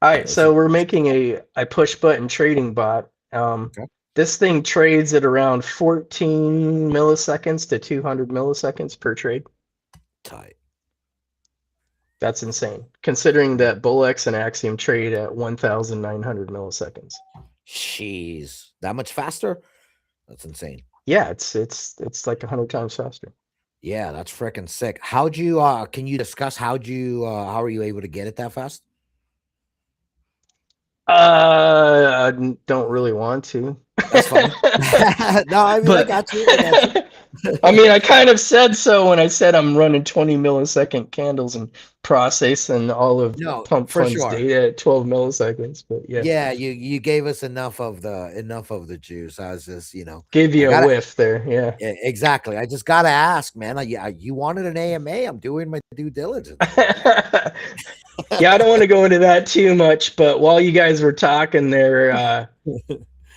All right. This is So we're making a push button trading bot. okay. This thing trades at around 14 milliseconds to 200 milliseconds per trade. Tight. That's insane, considering that Bullx and Axiom trade at 1,900 milliseconds. Jeez, that much faster? That's insane. Yeah, it's like 100 times faster. Yeah, that's freaking sick. How'd you can you discuss how are you able to get it that fast? I don't really want to. That's fine. No, I mean, I got you. I got you. I mean, I kind of said so when I said I'm running 20 millisecond candles and processing all of No, Pump for Fun's sure. data at 12 milliseconds. But yeah, Yeah, you gave us enough of the juice. I was just, gave I you a gotta whiff there. Yeah. exactly. I just gotta ask, man. You wanted an AMA. I'm doing my due diligence. Yeah, I don't want to go into that too much, but while you guys were talking there,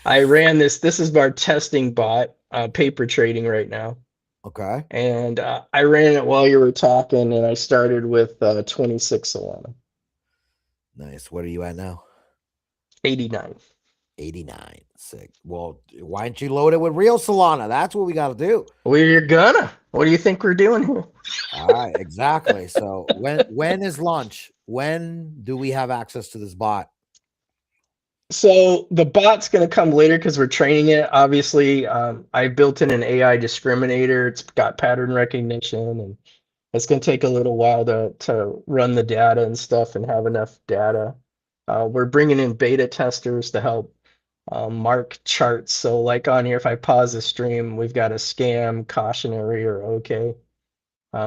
I ran this. This is our testing bot, paper trading right now. Okay. And I ran it while you were talking, and I started with 26 Solana. Nice. What are you at now? 89. 89. Sick. Well, why don't you load it with real Solana? That's what we got to do. Well, you're gonna. What do you think we're doing here? All right, exactly. So when is launch? When do we have access to this bot? So the bot's going to come later because we're training it. Obviously, I built in an AI discriminator. It's got pattern recognition, and it's going to take a little while to run the data and stuff and have enough data. We're bringing in beta testers to help mark charts. So like on here, if I pause the stream, we've got a scam, cautionary, or okay.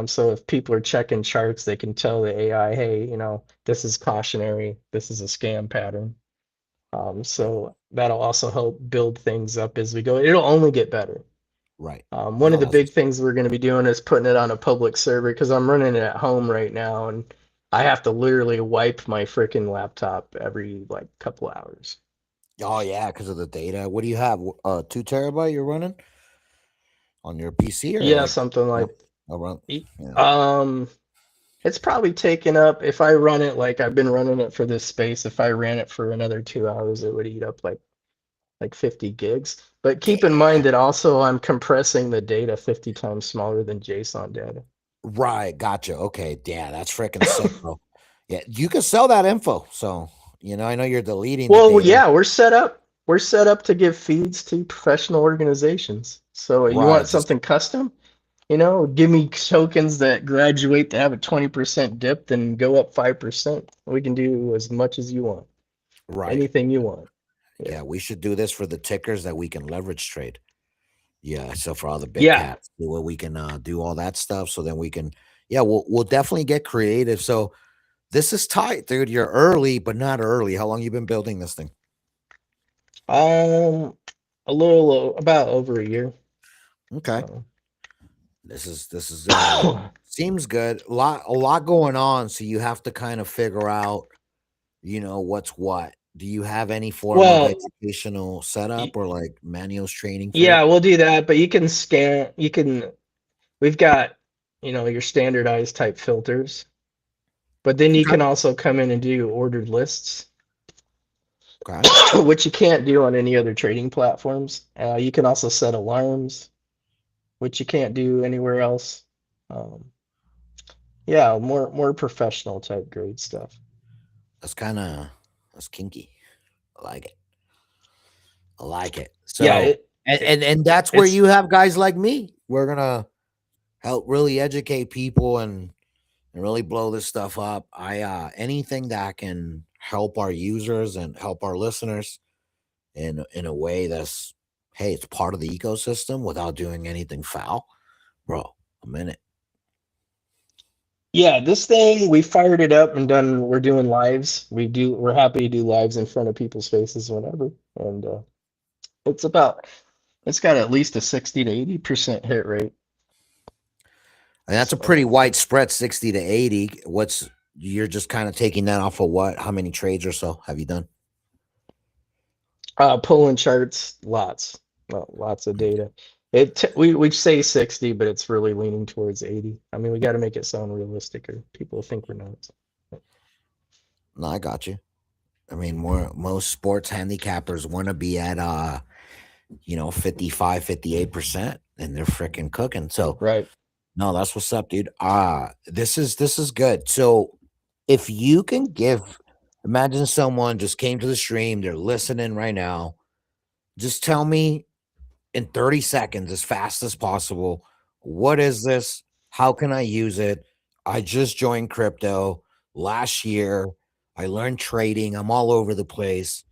So if people are checking charts, they can tell the AI, hey, this is cautionary, this is a scam pattern. So that'll also help build things up as we go. It'll only get better. Right. One of the big things we're going to be doing is putting it on a public server because I'm running it at home right now, and I have to literally wipe my freaking laptop every like couple hours. Oh yeah, because of the data. What do you have? 2 terabyte you're running on your PC or Yeah, like something like. around? Yeah. It's probably taken up, if I run it like I've been running it for this space, if I ran it for another 2 hours, it would eat up like 50 gigs. But keep in mind that also I'm compressing the data 50 times smaller than JSON data. Right, gotcha. Okay, yeah, that's freaking sick, bro. Yeah, you can sell that info. So I know you're deleting. Well, the data. yeah, we're set up. We're set up to give feeds to professional organizations. So you want something custom? Give me tokens that graduate to have a 20% dip, then go up 5%. We can do as much as you want. Right. Anything you want. Yeah, we should do this for the tickers that we can leverage trade. Yeah, so for all the big Yeah. cats, where we can do all that stuff. So then we can, we'll definitely get creative. So This is tight, dude. You're early, but not early. How long you been building this thing? Um, a little about over a year. Okay. So. This is seems good. A lot going on, so you have to kind of figure out, what's what. Do you have any form of Well, educational setup or like manuals training for yeah, it? we'll do that, but you can scan, we've got, your standardized type filters, but then you Okay. can also come in and do ordered lists, Okay. which you can't do on any other trading platforms. You can also set alarms, which you can't do anywhere else. Um, yeah, more professional type grade stuff. That's kinky. I like it. I like it. Yeah, So and that's where it's you have guys like me. We're gonna help really educate people and really blow this stuff up. I anything that can help our users and help our listeners in a way that's, hey, it's part of the ecosystem without doing anything foul, bro. I'm in it. Yeah, this thing we fired it up and done. We're doing lives. We're happy to do lives in front of people's faces whenever, and it's about it's got at least a 60 to 80% hit rate. And that's a So pretty widespread 60 to 80. What's You're just kind of taking that off of what? How many trades or so have you done? pulling charts, lots of data. We say 60, but it's really leaning towards 80. I mean, we got to make it sound realistic, or people think we're nuts. No, I got you. I mean, most sports handicappers want to be at 55, 58%, and they're freaking cooking. So Right. no, that's what's up, dude. This is good. So if you can imagine someone just came to the stream, they're listening right now. Just tell me in 30 seconds, as fast as possible, what is this? How can I use it? I just joined crypto last year. I learned trading. I'm all over the place.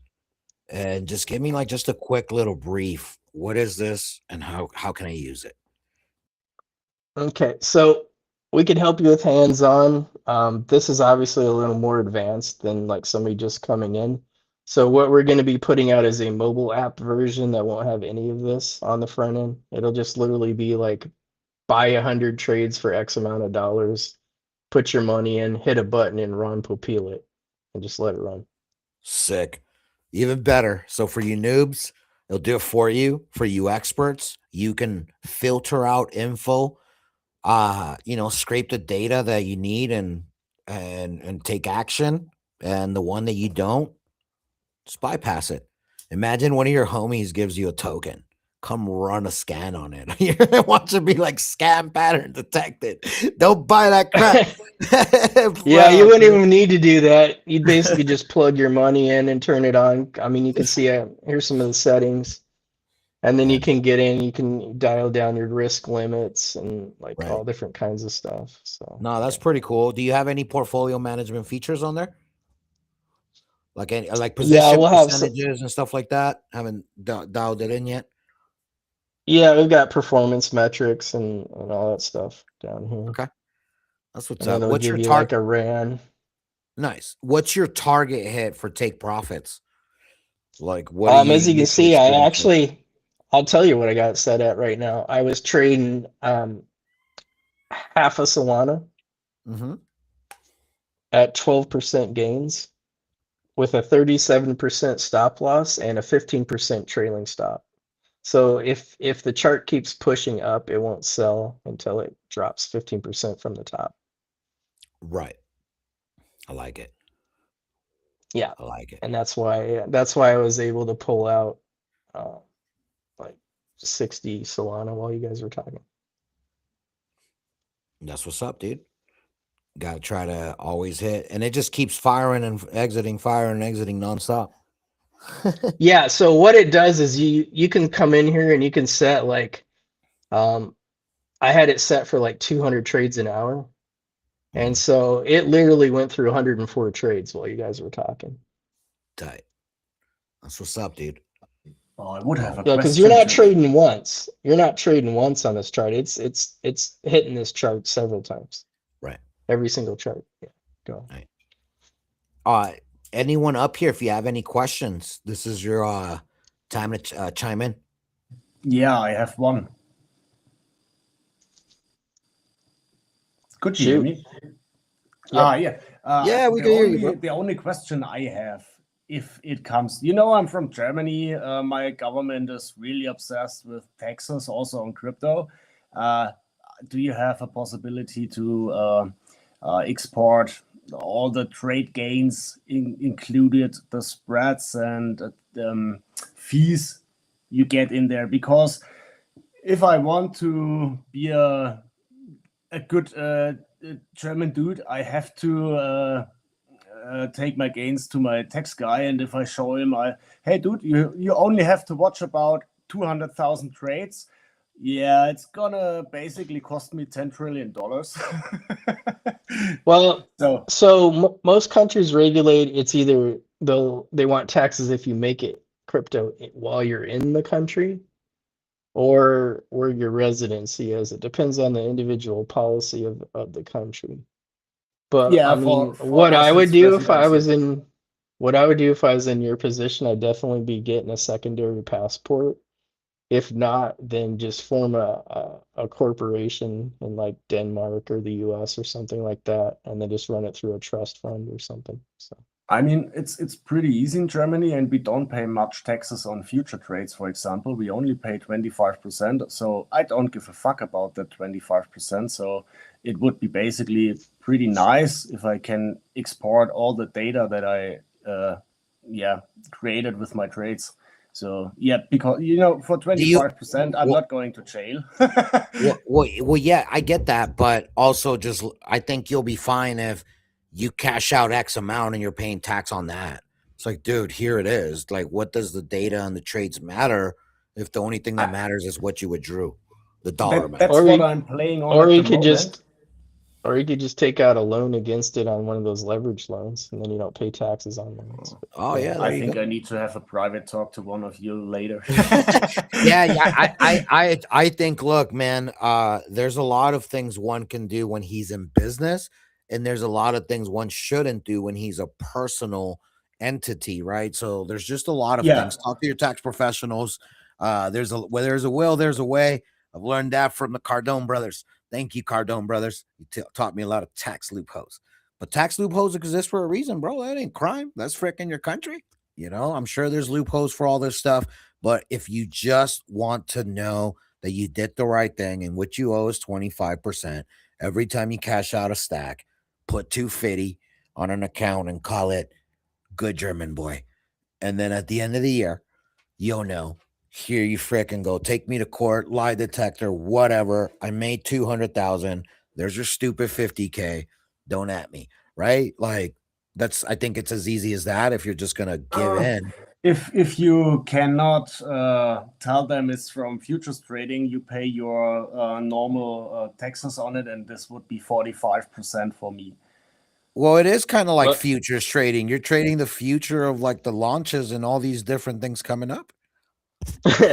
And just give me like just a quick little brief. What is this and how can I use it? Okay, so we could help you with hands-on. This is obviously a little more advanced than like somebody just coming in. So what we're going to be putting out is a mobile app version that won't have any of this on the front end. It'll just literally be like buy 100 trades for X amount of dollars, put your money in, hit a button, and run Popil it, and just let it run. Sick. Even better. So for you noobs, it'll do it for you. For you experts, you can filter out info, scrape the data that you need and take action. And the one that you don't, just bypass it. Imagine one of your homies gives you a token. Come run a scan on it. You're watching be like scam pattern detected. Don't buy that crap. Yeah, you Bro, wouldn't dude. even need to do that. You'd basically just plug your money in and turn it on. I mean, you can see here's some of the settings. And then you Yeah, can get in, you can dial down your risk limits and like right. all different kinds of stuff. So No, that's yeah. pretty cool. Do you have any portfolio management features on there? Like any like Yeah, position we'll have some, percentages and stuff like that? Haven't dialed it in yet. yeah, we've got performance metrics and all that stuff down here. Okay, that's what's And then up. it'll What's give your you like target? a RAN. Nice. What's your target hit for take profits? Like, what do you As you can usually see, I shoot for? actually I'll tell you what I got set at right now. I was trading half a Solana Mm-hmm. at 12% gains with a 37% stop loss and a 15% trailing stop. So if the chart keeps pushing up, it won't sell until it drops 15% from the top. Right. I like it. Yeah, I like it. and that's why I was able to pull out uh, like 60 Solana while you guys were talking. That's what's up, dude. Got to try to always hit, and it just keeps firing and exiting nonstop. Yeah, so what it does is you can come in here and you can set like um, I had it set for like 200 trades an hour. And Mhm. so it literally went through 104 trades while you guys were talking. Tight. That's what's up, dude. Oh, I would have a Yeah, because you're question not to. trading once. You're not trading once on this chart. It's hitting this chart several times. Right. Every single chart. Yeah. Go. Right. Uh, anyone up here, if you have any questions, this is your time to chime in. Yeah, I have one. Could you hear Shoot. me? Yep. Yeah. Yeah, we can hear you, bro. The only question I have, if it comes, you know, I'm from Germany. My government is really obsessed with taxes, also on crypto. Do you have a possibility to export all the trade gains, included the spreads and fees you get in there? Because if I want to be a good German dude, I have to take my gains to my tax guy, and if I show him, hey dude, you only have to watch about 200,000 trades. Yeah, it's gonna basically cost me $10 trillion. Well, So so most countries regulate it's either they want taxes if you make it crypto while you're in the country or where your residency is. It depends on the individual policy of the country. But I yeah, mean, for us it's what I would do if I was in your position, I'd definitely be getting a secondary passport. If not, then just form a corporation in like Denmark or the US or something like that, and then just run it through a trust fund or something. So I mean, it's pretty easy in Germany, and we don't pay much taxes on future trades, for example. We only pay 25%. So I don't give a fuck about that 25%. So it would be basically pretty nice if I can export all the data that I created with my trades. So yeah, because you know, for Do you? 25%, I'm Well, not going to jail. yeah, I get that, but also just I think you'll be fine if you cash out X amount and you're paying tax on that. It's like, dude, here it is. Like, what does the data and the trades matter if the only thing that matters is what you withdrew, the dollar amount? That's or what you I'm playing on or at the you could moment. just or you could just take out a loan against it on one of those leverage loans, and then you don't pay taxes on loans. But Oh go yeah, ahead. there I you think go. I need to have a private talk to one of you later. Yeah, I think, look, man, there's a lot of things one can do when he's in business, and there's a lot of things one shouldn't do when he's a personal entity, right? So there's just a lot of Yeah, things. Talk to your tax professionals. There's a where there's a will, there's a way. I've learned that from the Cardone brothers. Thank you, Cardone brothers. You taught me a lot of tax loopholes. But tax loopholes exist for a reason, bro. That ain't crime. That's freaking your country. You know, I'm sure there's loopholes for all this stuff. But if you just want to know that you did the right thing and what you owe is 25%, every time you cash out a stack, put 250 on an account and call it good German boy. And then at the end of the year, you'll know. Here you fricking go. Take me to court, lie detector, whatever. I made 200,000. There's your stupid 50K. Don't at me. Right? Like I think it's as easy as that if you're just gonna give in. if you cannot tell them it's from futures trading, you pay your normal taxes on it, and this would be 45% for me. Well, it is kind of like But futures trading. You're trading the future of like the launches and all these different things coming up.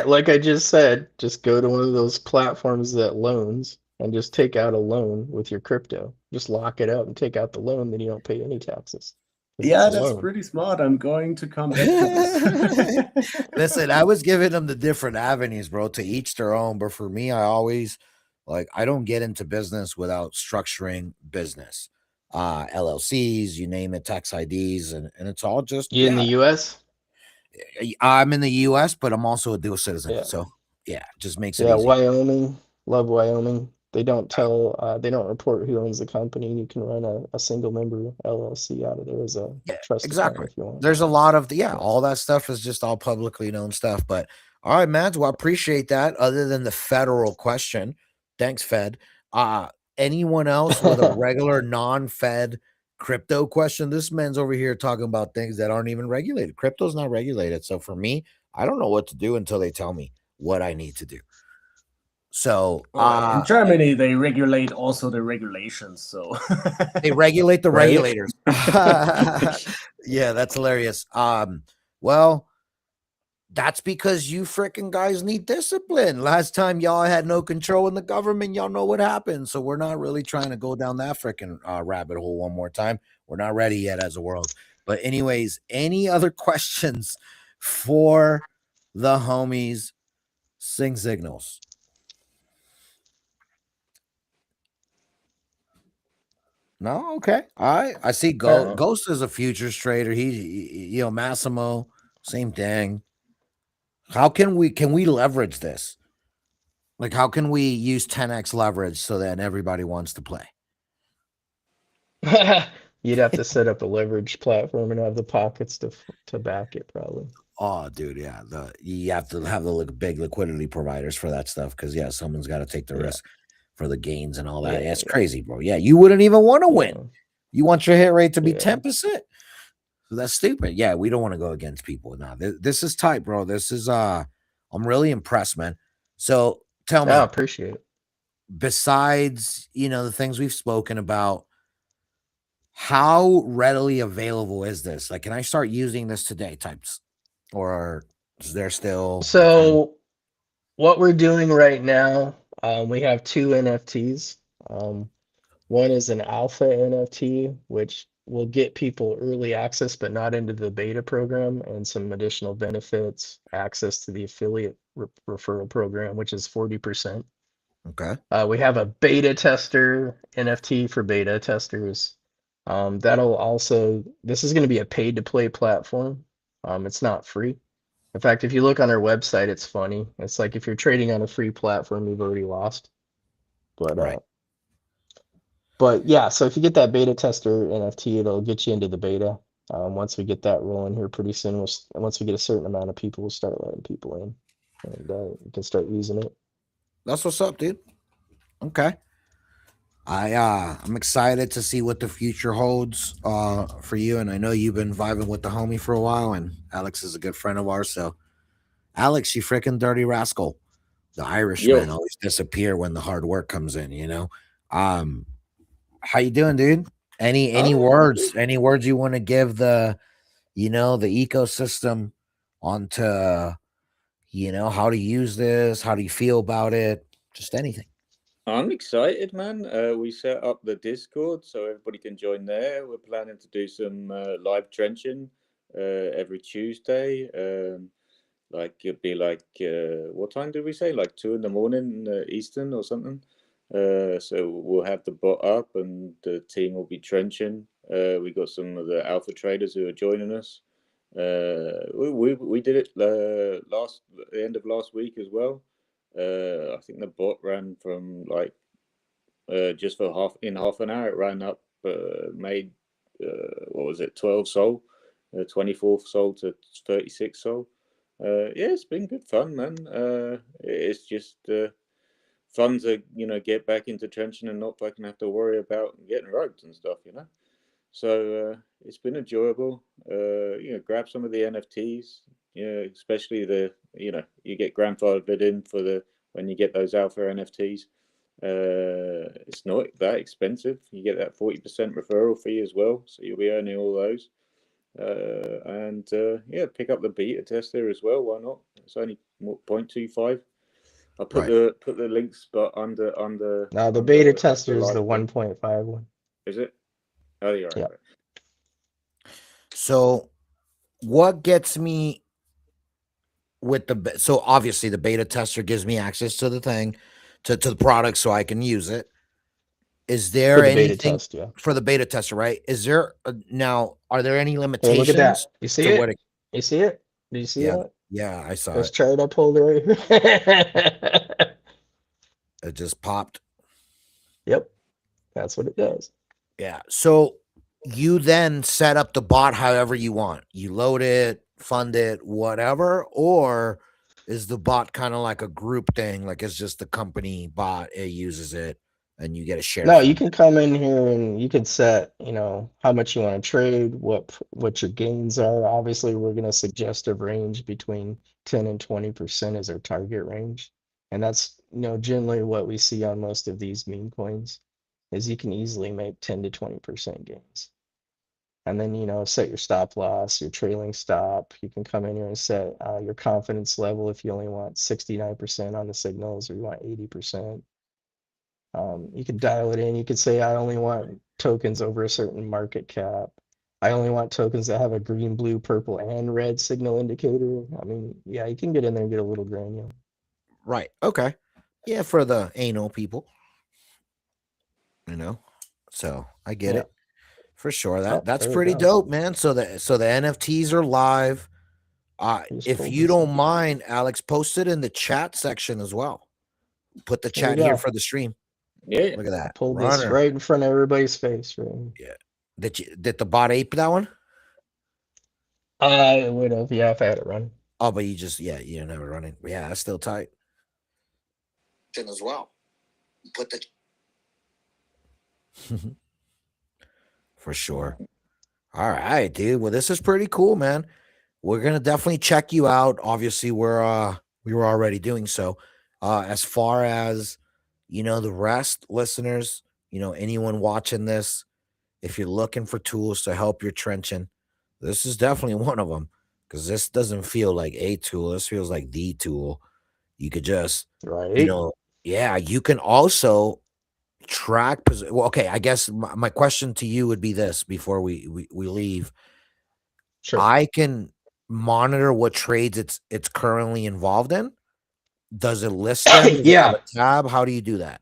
like I just said, just go to one of those platforms that loans and just take out a loan with your crypto. Just lock it up and take out the loan, then you don't pay any taxes because it's Yeah, a that's loan. pretty smart. I'm going to come back to this. Listen, I was giving them the different avenues, bro, to each their own. But for me, I always I don't get into business without structuring business. LLCs, you name it, tax IDs, and it's all just, You in the US? I'm in the US, but I'm also a dual citizen. Yeah. So yeah, it just makes it Yeah, easy. Wyoming. Love Wyoming. They don't report who owns the company. You can run a single member LLC out of there as a Yeah, trust account exactly. if you want. There's a lot of Yeah. all that stuff is just all publicly known stuff. But all right, man. Well, I appreciate that. Other than the federal question, thanks, Fed. Uh Anyone else with a regular non-Fed crypto question? This man's over here talking about things that aren't even regulated. Crypto's not regulated. So for me, I don't know what to do until they tell me what I need to do. So In Germany, they regulate also the regulations. So they regulate the right? regulators. Yeah, that's hilarious. Well, that's because you freaking guys need discipline. Last time y'all had no control in the government, y'all know what happened. So we're not really trying to go down that freaking rabbit hole one more time. We're not ready yet as a world. But anyways, any other questions for the homies Sing Signals? No, okay. All right. I see Uh, Ghost is a futures trader. Massimo, same thing. How can we leverage this? Like, how can we use 10x leverage so that everybody wants to play? you'd have to set up a leverage platform and have the pockets to back it, probably. Oh, dude, yeah. You have to have the big liquidity providers for that stuff because yeah, someone's got to take the Yeah, risk for the gains and all that. yeah, Yeah, it's yeah, crazy, bro. Yeah, you wouldn't even want to win. yeah, You want your hit rate to be yeah. 10%. So that's stupid. Yeah, we don't want to go against people. Now, this is tight, bro. This is I'm really impressed, man. So tell No, I me, appreciate it. besides the things we've spoken about, how readily available is this? Like, can I start using this today, types, or is there still a time? So what we're doing right now, we have two NFTs. Um, One is an alpha NFT, which will get people early access, but not into the beta program, and some additional benefits, access to the affiliate referral program, which is 40%. Okay, We have a beta tester NFT for beta testers. This is going to be a paid to play platform. It's not free. In fact, if you look on our website, it's funny. It's like if you're trading on a free platform, you've already lost. But right. yeah, so if you get that beta tester NFT, it'll get you into the beta. Once we get that rolling here pretty soon, once we get a certain amount of people, we'll start letting people in, and you can start using it. That's what's up, dude. Okay. I'm excited to see what the future holds for you. And I know you've been vibing with the homie for a while, and Alex is a good friend of ours. So Alex, you freaking dirty rascal. The Yo, Irishman always disappear when the hard work comes in. Um, how you doing, dude? Any I'm good. words? Any words you want to give the ecosystem onto how to use this? How do you feel about it? Just anything. I'm excited, man. We set up the Discord so everybody can join there. We're planning to do some live trenching every Tuesday. Like it'd be like what time did we say? Like 2 in the morning Eastern or something. So we'll have the bot up and the team will be trenching. We got some of the alpha traders who are joining us. We did it the end of last week as well. I think the bot ran from like just for half an hour. It ran up, made what was it, 12 soul, 24 soul to 36 soul. Yeah, it's been good fun, man. It's just fun to get back into trenching and not fucking have to worry about getting roped and stuff. So it's been enjoyable. Grab some of the NFTs. Especially you get grandfathered in for the when you get those alpha NFTs. It's not that expensive. You get that 40% referral fee as well, so you'll be earning all those. And yeah, pick up the beta tester as well. Why not? It's only 0.25. I put Right. the links, but under Now the beta under the tester is live the thing. 1.5 one. Is it? Oh, you're right. Yeah. Right. So what gets me with so obviously the beta tester gives me access to the thing, to the product so I can use it. Is For there the beta anything test, yeah. for the beta tester, right? Now, are there any Here, look at limitations that. You see to what it? it? You see it? Do you see Yeah, that? yeah, I saw This it. chart upholder right here. It just popped. Yep, that's what it does. Yeah. So you then set up the bot however you want. You load it, fund it, whatever, or is the bot kind of like a group thing? Like it's just the company bot, it uses it, and you get a share No, you from it. can come in here and you can set, how much you want to trade, what your gains are. Obviously, we're going to suggest a range between 10 and 20% as our target range. And that's, generally what we see on most of these meme coins is you can easily make 10 to 20% gains. And then, set your stop loss, your trailing stop. You can come in here and set your confidence level if you only want 69% on the signals or you want 80%. You could dial it in. You could say, I only want tokens over a certain market cap. I only want tokens that have a green, blue, purple, and red signal indicator. I mean, yeah, you can get in there and get a little granular. Right. Okay. Yeah, for the anal people, you know. So I get Yeah. it for sure. Oh, That's there we pretty go. dope, man. So the NFTs are live. Just If pulled you this don't up. mind, Alex, post it in the chat section as well. Put the There we chat here go. for the stream. Yeah. Look at I that pulled this runner. right in front of everybody's face. Right? Yeah. Did the bot ape that one? I would have, yeah, if I had it run. Oh, but you just you don't have it running. Yeah, that's still tight. As well. Put the for sure. All right, dude. Well, this is pretty cool, man. We're gonna definitely check you out. Obviously, we were already doing so. As far as the rest listeners, anyone watching this, if you're looking for tools to help your trenching, this is definitely one of them. Because this doesn't feel like a tool. This feels like the tool. You could just, you Right? know, yeah. You can also track. Well, okay. I guess my question to you would be this before we leave. Sure. I can monitor what trades it's currently involved in. Does it list them? Does it have Yeah. a tab? How do you do that?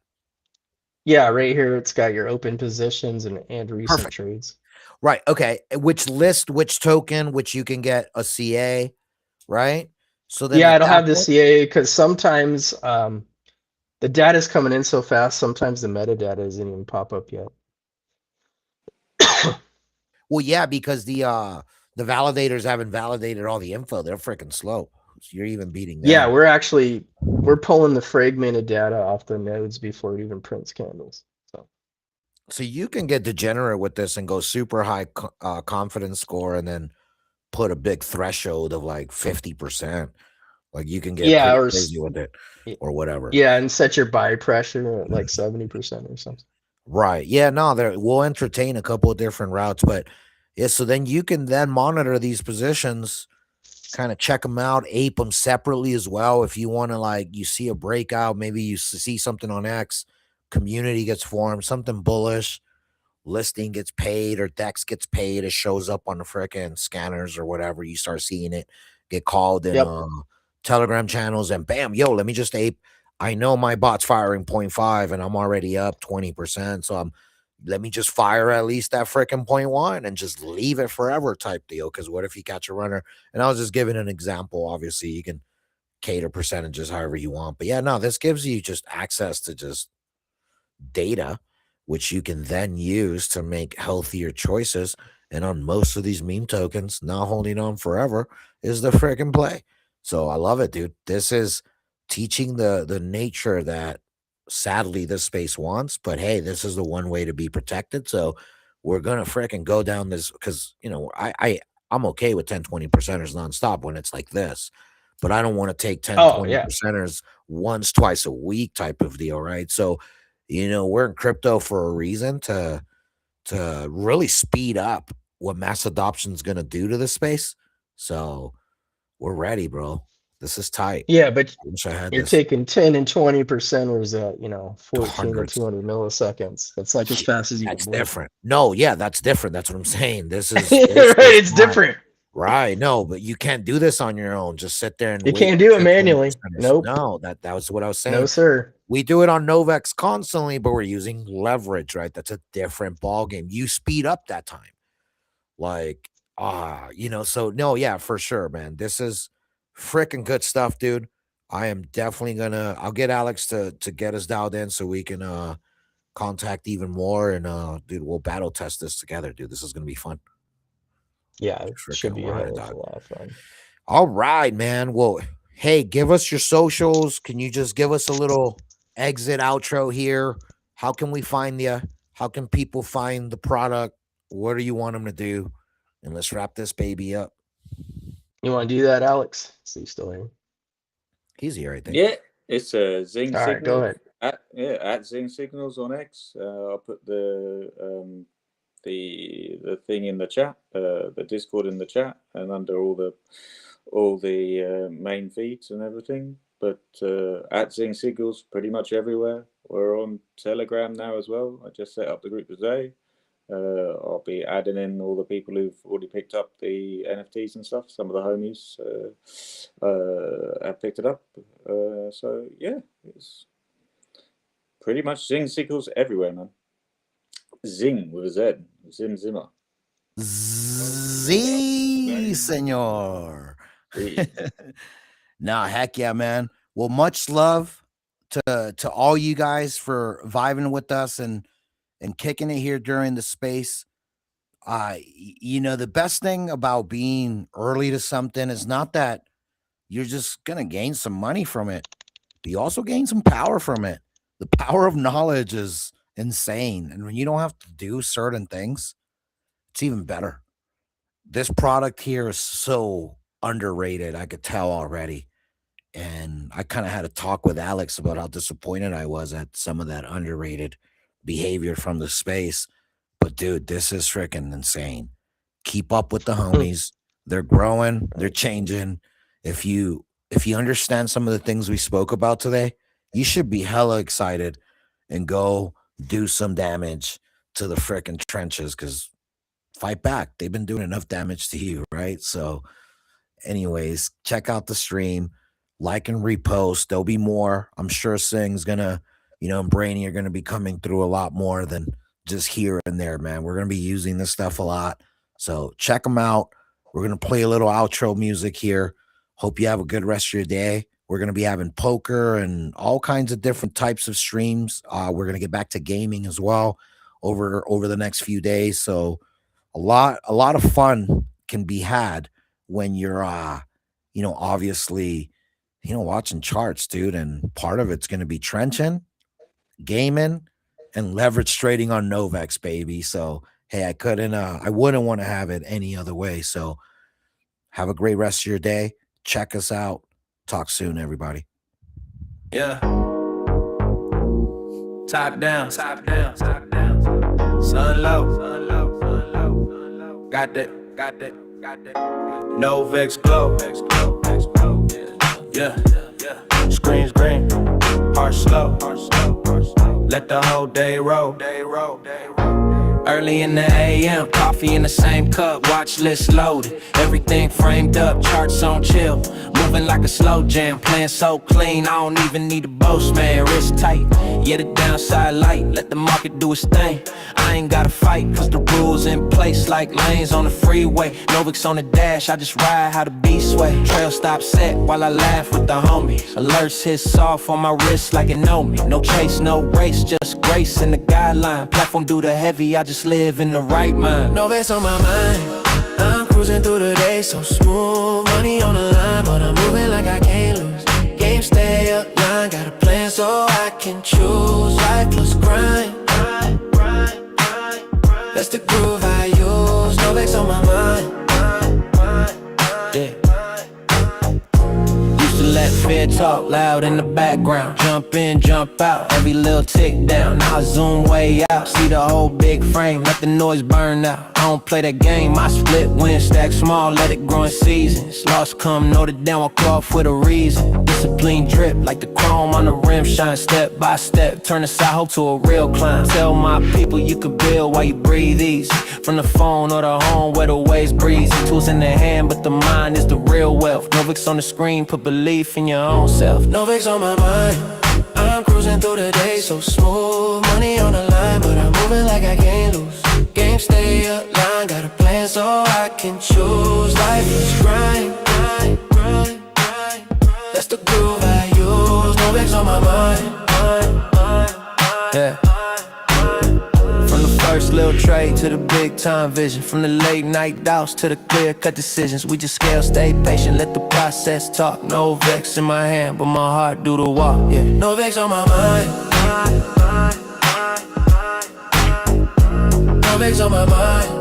Yeah, right here it's got your open positions and recent Perfect. trades. Right. Okay. Which list, which token, which you can get a CA, right? So then Yeah, at it'll that have the point, CA because sometimes the data's coming in so fast, sometimes the metadata isn't even pop up yet. well, yeah, because the validators haven't validated all the info. They're freaking slow. So you're even beating Yeah, them. we're pulling the fragmented data off the nodes before it even prints candles. So you can get degenerate with this and go super high confidence score and then put a big threshold of like 50%. Like you can get Yeah, pretty crazy with it or whatever. yeah, and set your buy pressure at like 70% or something. Right. Yeah, no, we'll entertain a couple of different routes, but yeah, so then you can then monitor these positions, kind of check them out, ape them separately as well. If you want to, like, you see a breakout, maybe you see something on X, community gets formed, something bullish, listing gets paid or Dex gets paid, it shows up on the frickin' scanners or whatever. You start seeing it get called in Yep. Telegram channels, and bam, yo, let me just ape. I know my bot's firing 0.5 and I'm already up 20%. So let me just fire at least that freaking 0.1 and just leave it forever type deal. Cause what if you catch a runner? And I was just giving an example. Obviously, you can cater percentages however you want. But yeah, no, this gives you just access to just data, which you can then use to make healthier choices. And on most of these meme tokens, not holding on forever is the freaking play. So I love it, dude. This is teaching the nature that sadly this space wants. But hey, this is the one way to be protected. So we're gonna freaking go down this because I'm okay with 10-20 percenters nonstop when it's like this. But I don't want to take 10, Oh, 20 yeah. percenters once, twice a week type of deal, right? So we're in crypto for a reason to really speed up what mass adoption is going to do to this space. So we're ready, bro. This is tight. Yeah, but I wish I had you're this. taking 10 and 20%ers at, 14 to Hundreds. 200 milliseconds. That's like as Yeah, fast as you can that's blink. different. No, yeah, that's different. That's what I'm saying. This is Right, it's not different. right. No, but you can't do this on your own. Just sit there and You wait can't for do it 10, 20 manually. percenters. Nope. No, that was what I was No, saying. sir. We do it on Novex constantly, but we're using leverage, right? That's a different ball game. You speed up that time. Like, so no, yeah, for sure, man. This is freaking good stuff, dude. I am definitely I'll get Alex to get us dialed in so we can contact even more and dude, we'll battle test this together, dude. This is gonna be fun. Yeah, it should Freaking be a ride, hell of a dog. lot of fun. All right, man. Well, hey, give us your socials. Can you just give us a little exit outro here? How can we find you? How can people find the product? What do you want them to do? And let's wrap this baby up. You want to do that, Alex? See, still here. He's here, I think. Yeah, it's Zing All right, go Signals ahead. at Zing Signals on X. I'll put the thing in the chat, the Discord in the chat, and under all the main feeds and everything. But at Zing Signals, pretty much everywhere. We're on Telegram now as well. I just set up the group today. I'll be adding in all the people who've already picked up the NFTs and stuff. Some of the homies have picked it up. So yeah, it's pretty much Zing signals everywhere, man. Zing with a Z. Zim Zimmer. Z, senor. Z. Nah, heck yeah, man. Well, much love to all you guys for vibing with us and kicking it here during the space. The best thing about being early to something is not that you're just gonna gain some money from it, but you also gain some power from it. The power of knowledge is insane, and when you don't have to do certain things, it's even better. This product here is so underrated. I could tell already. And I kind of had a talk with Alex about how disappointed I was at some of that underrated behavior from the space. But dude, this is freaking insane. Keep up with the homies. They're growing, they're changing. If you understand some of the things we spoke about today, you should be hella excited and go do some damage to the freaking trenches, because fight back. They've been doing enough damage to you, right? So anyways, check out the stream, like and repost. There'll be more. I'm sure Sing's gonna, and Brainy are gonna be coming through a lot more than just here and there, man. We're gonna be using this stuff a lot. So check them out. We're gonna play a little outro music here. Hope you have a good rest of your day. We're gonna be having poker and all kinds of different types of streams. We're gonna get back to gaming as well over the next few days. So a lot of fun can be had when you're obviously watching charts, dude. And part of it's going to be trenching, gaming, and leverage trading on Novex, baby. So hey, I wouldn't want to have it any other way. So have a great rest of your day. Check us out. Talk soon, everybody. Yeah. Top down, top down, top down. Sun low. Got that. Novex glow. Yeah. Screens green. Heart slow. Let the whole day roll. Early in the AM, coffee in the same cup, watch list loaded. Everything framed up, charts on chill. Moving like a slow jam, playing so clean, I don't even need a boast, man. Wrist tight, yeah, the downside light. Let the market do its thing. I ain't gotta fight, cause the rules in place like lanes on the freeway. Novex on the dash, I just ride how the beast sway. Trail stop set while I laugh with the homies. Alerts hit soft on my wrist like it know me. No chase, no race, just grace in the guideline. Platform do the heavy, I just live in the right mind. Novex on my mind, I'm cruising through the day so smooth. Money on the line, but I'm moving like I can't lose. Game stay up line, got a plan so I can choose. Life plus grind, that's the groove I use. Novex on my mind, yeah. Used to let fear talk loud in the background. Jump in, jump out, every little tick down. Now I zoom way out, see the whole big frame. Let the noise burn out. I don't play that game, I split win, stack small, let it grow in seasons. Lost come, noted down, walk off with a reason. Discipline drip like the chrome on the rim, shine step by step. Turn the side hope to a real climb. Tell my people you could build while you breathe easy. From the phone or the home where the waves breezy. Tools in the hand, but the mind is the real wealth. Novex on the screen, put belief in your own self. Novex on my mind, I'm cruising through the day so smooth. Money on the line, but I'm moving like I can't lose. Game stay up line, got a plan so I can choose. Life is grind. That's the groove I use. Novex on my mind, yeah. From the first little trade to the big time vision. From the late night doubts to the clear cut decisions. We just scale, stay patient, let the process talk. Novex in my hand, but my heart do the walk, yeah. Novex on my mind, Novex on my mind.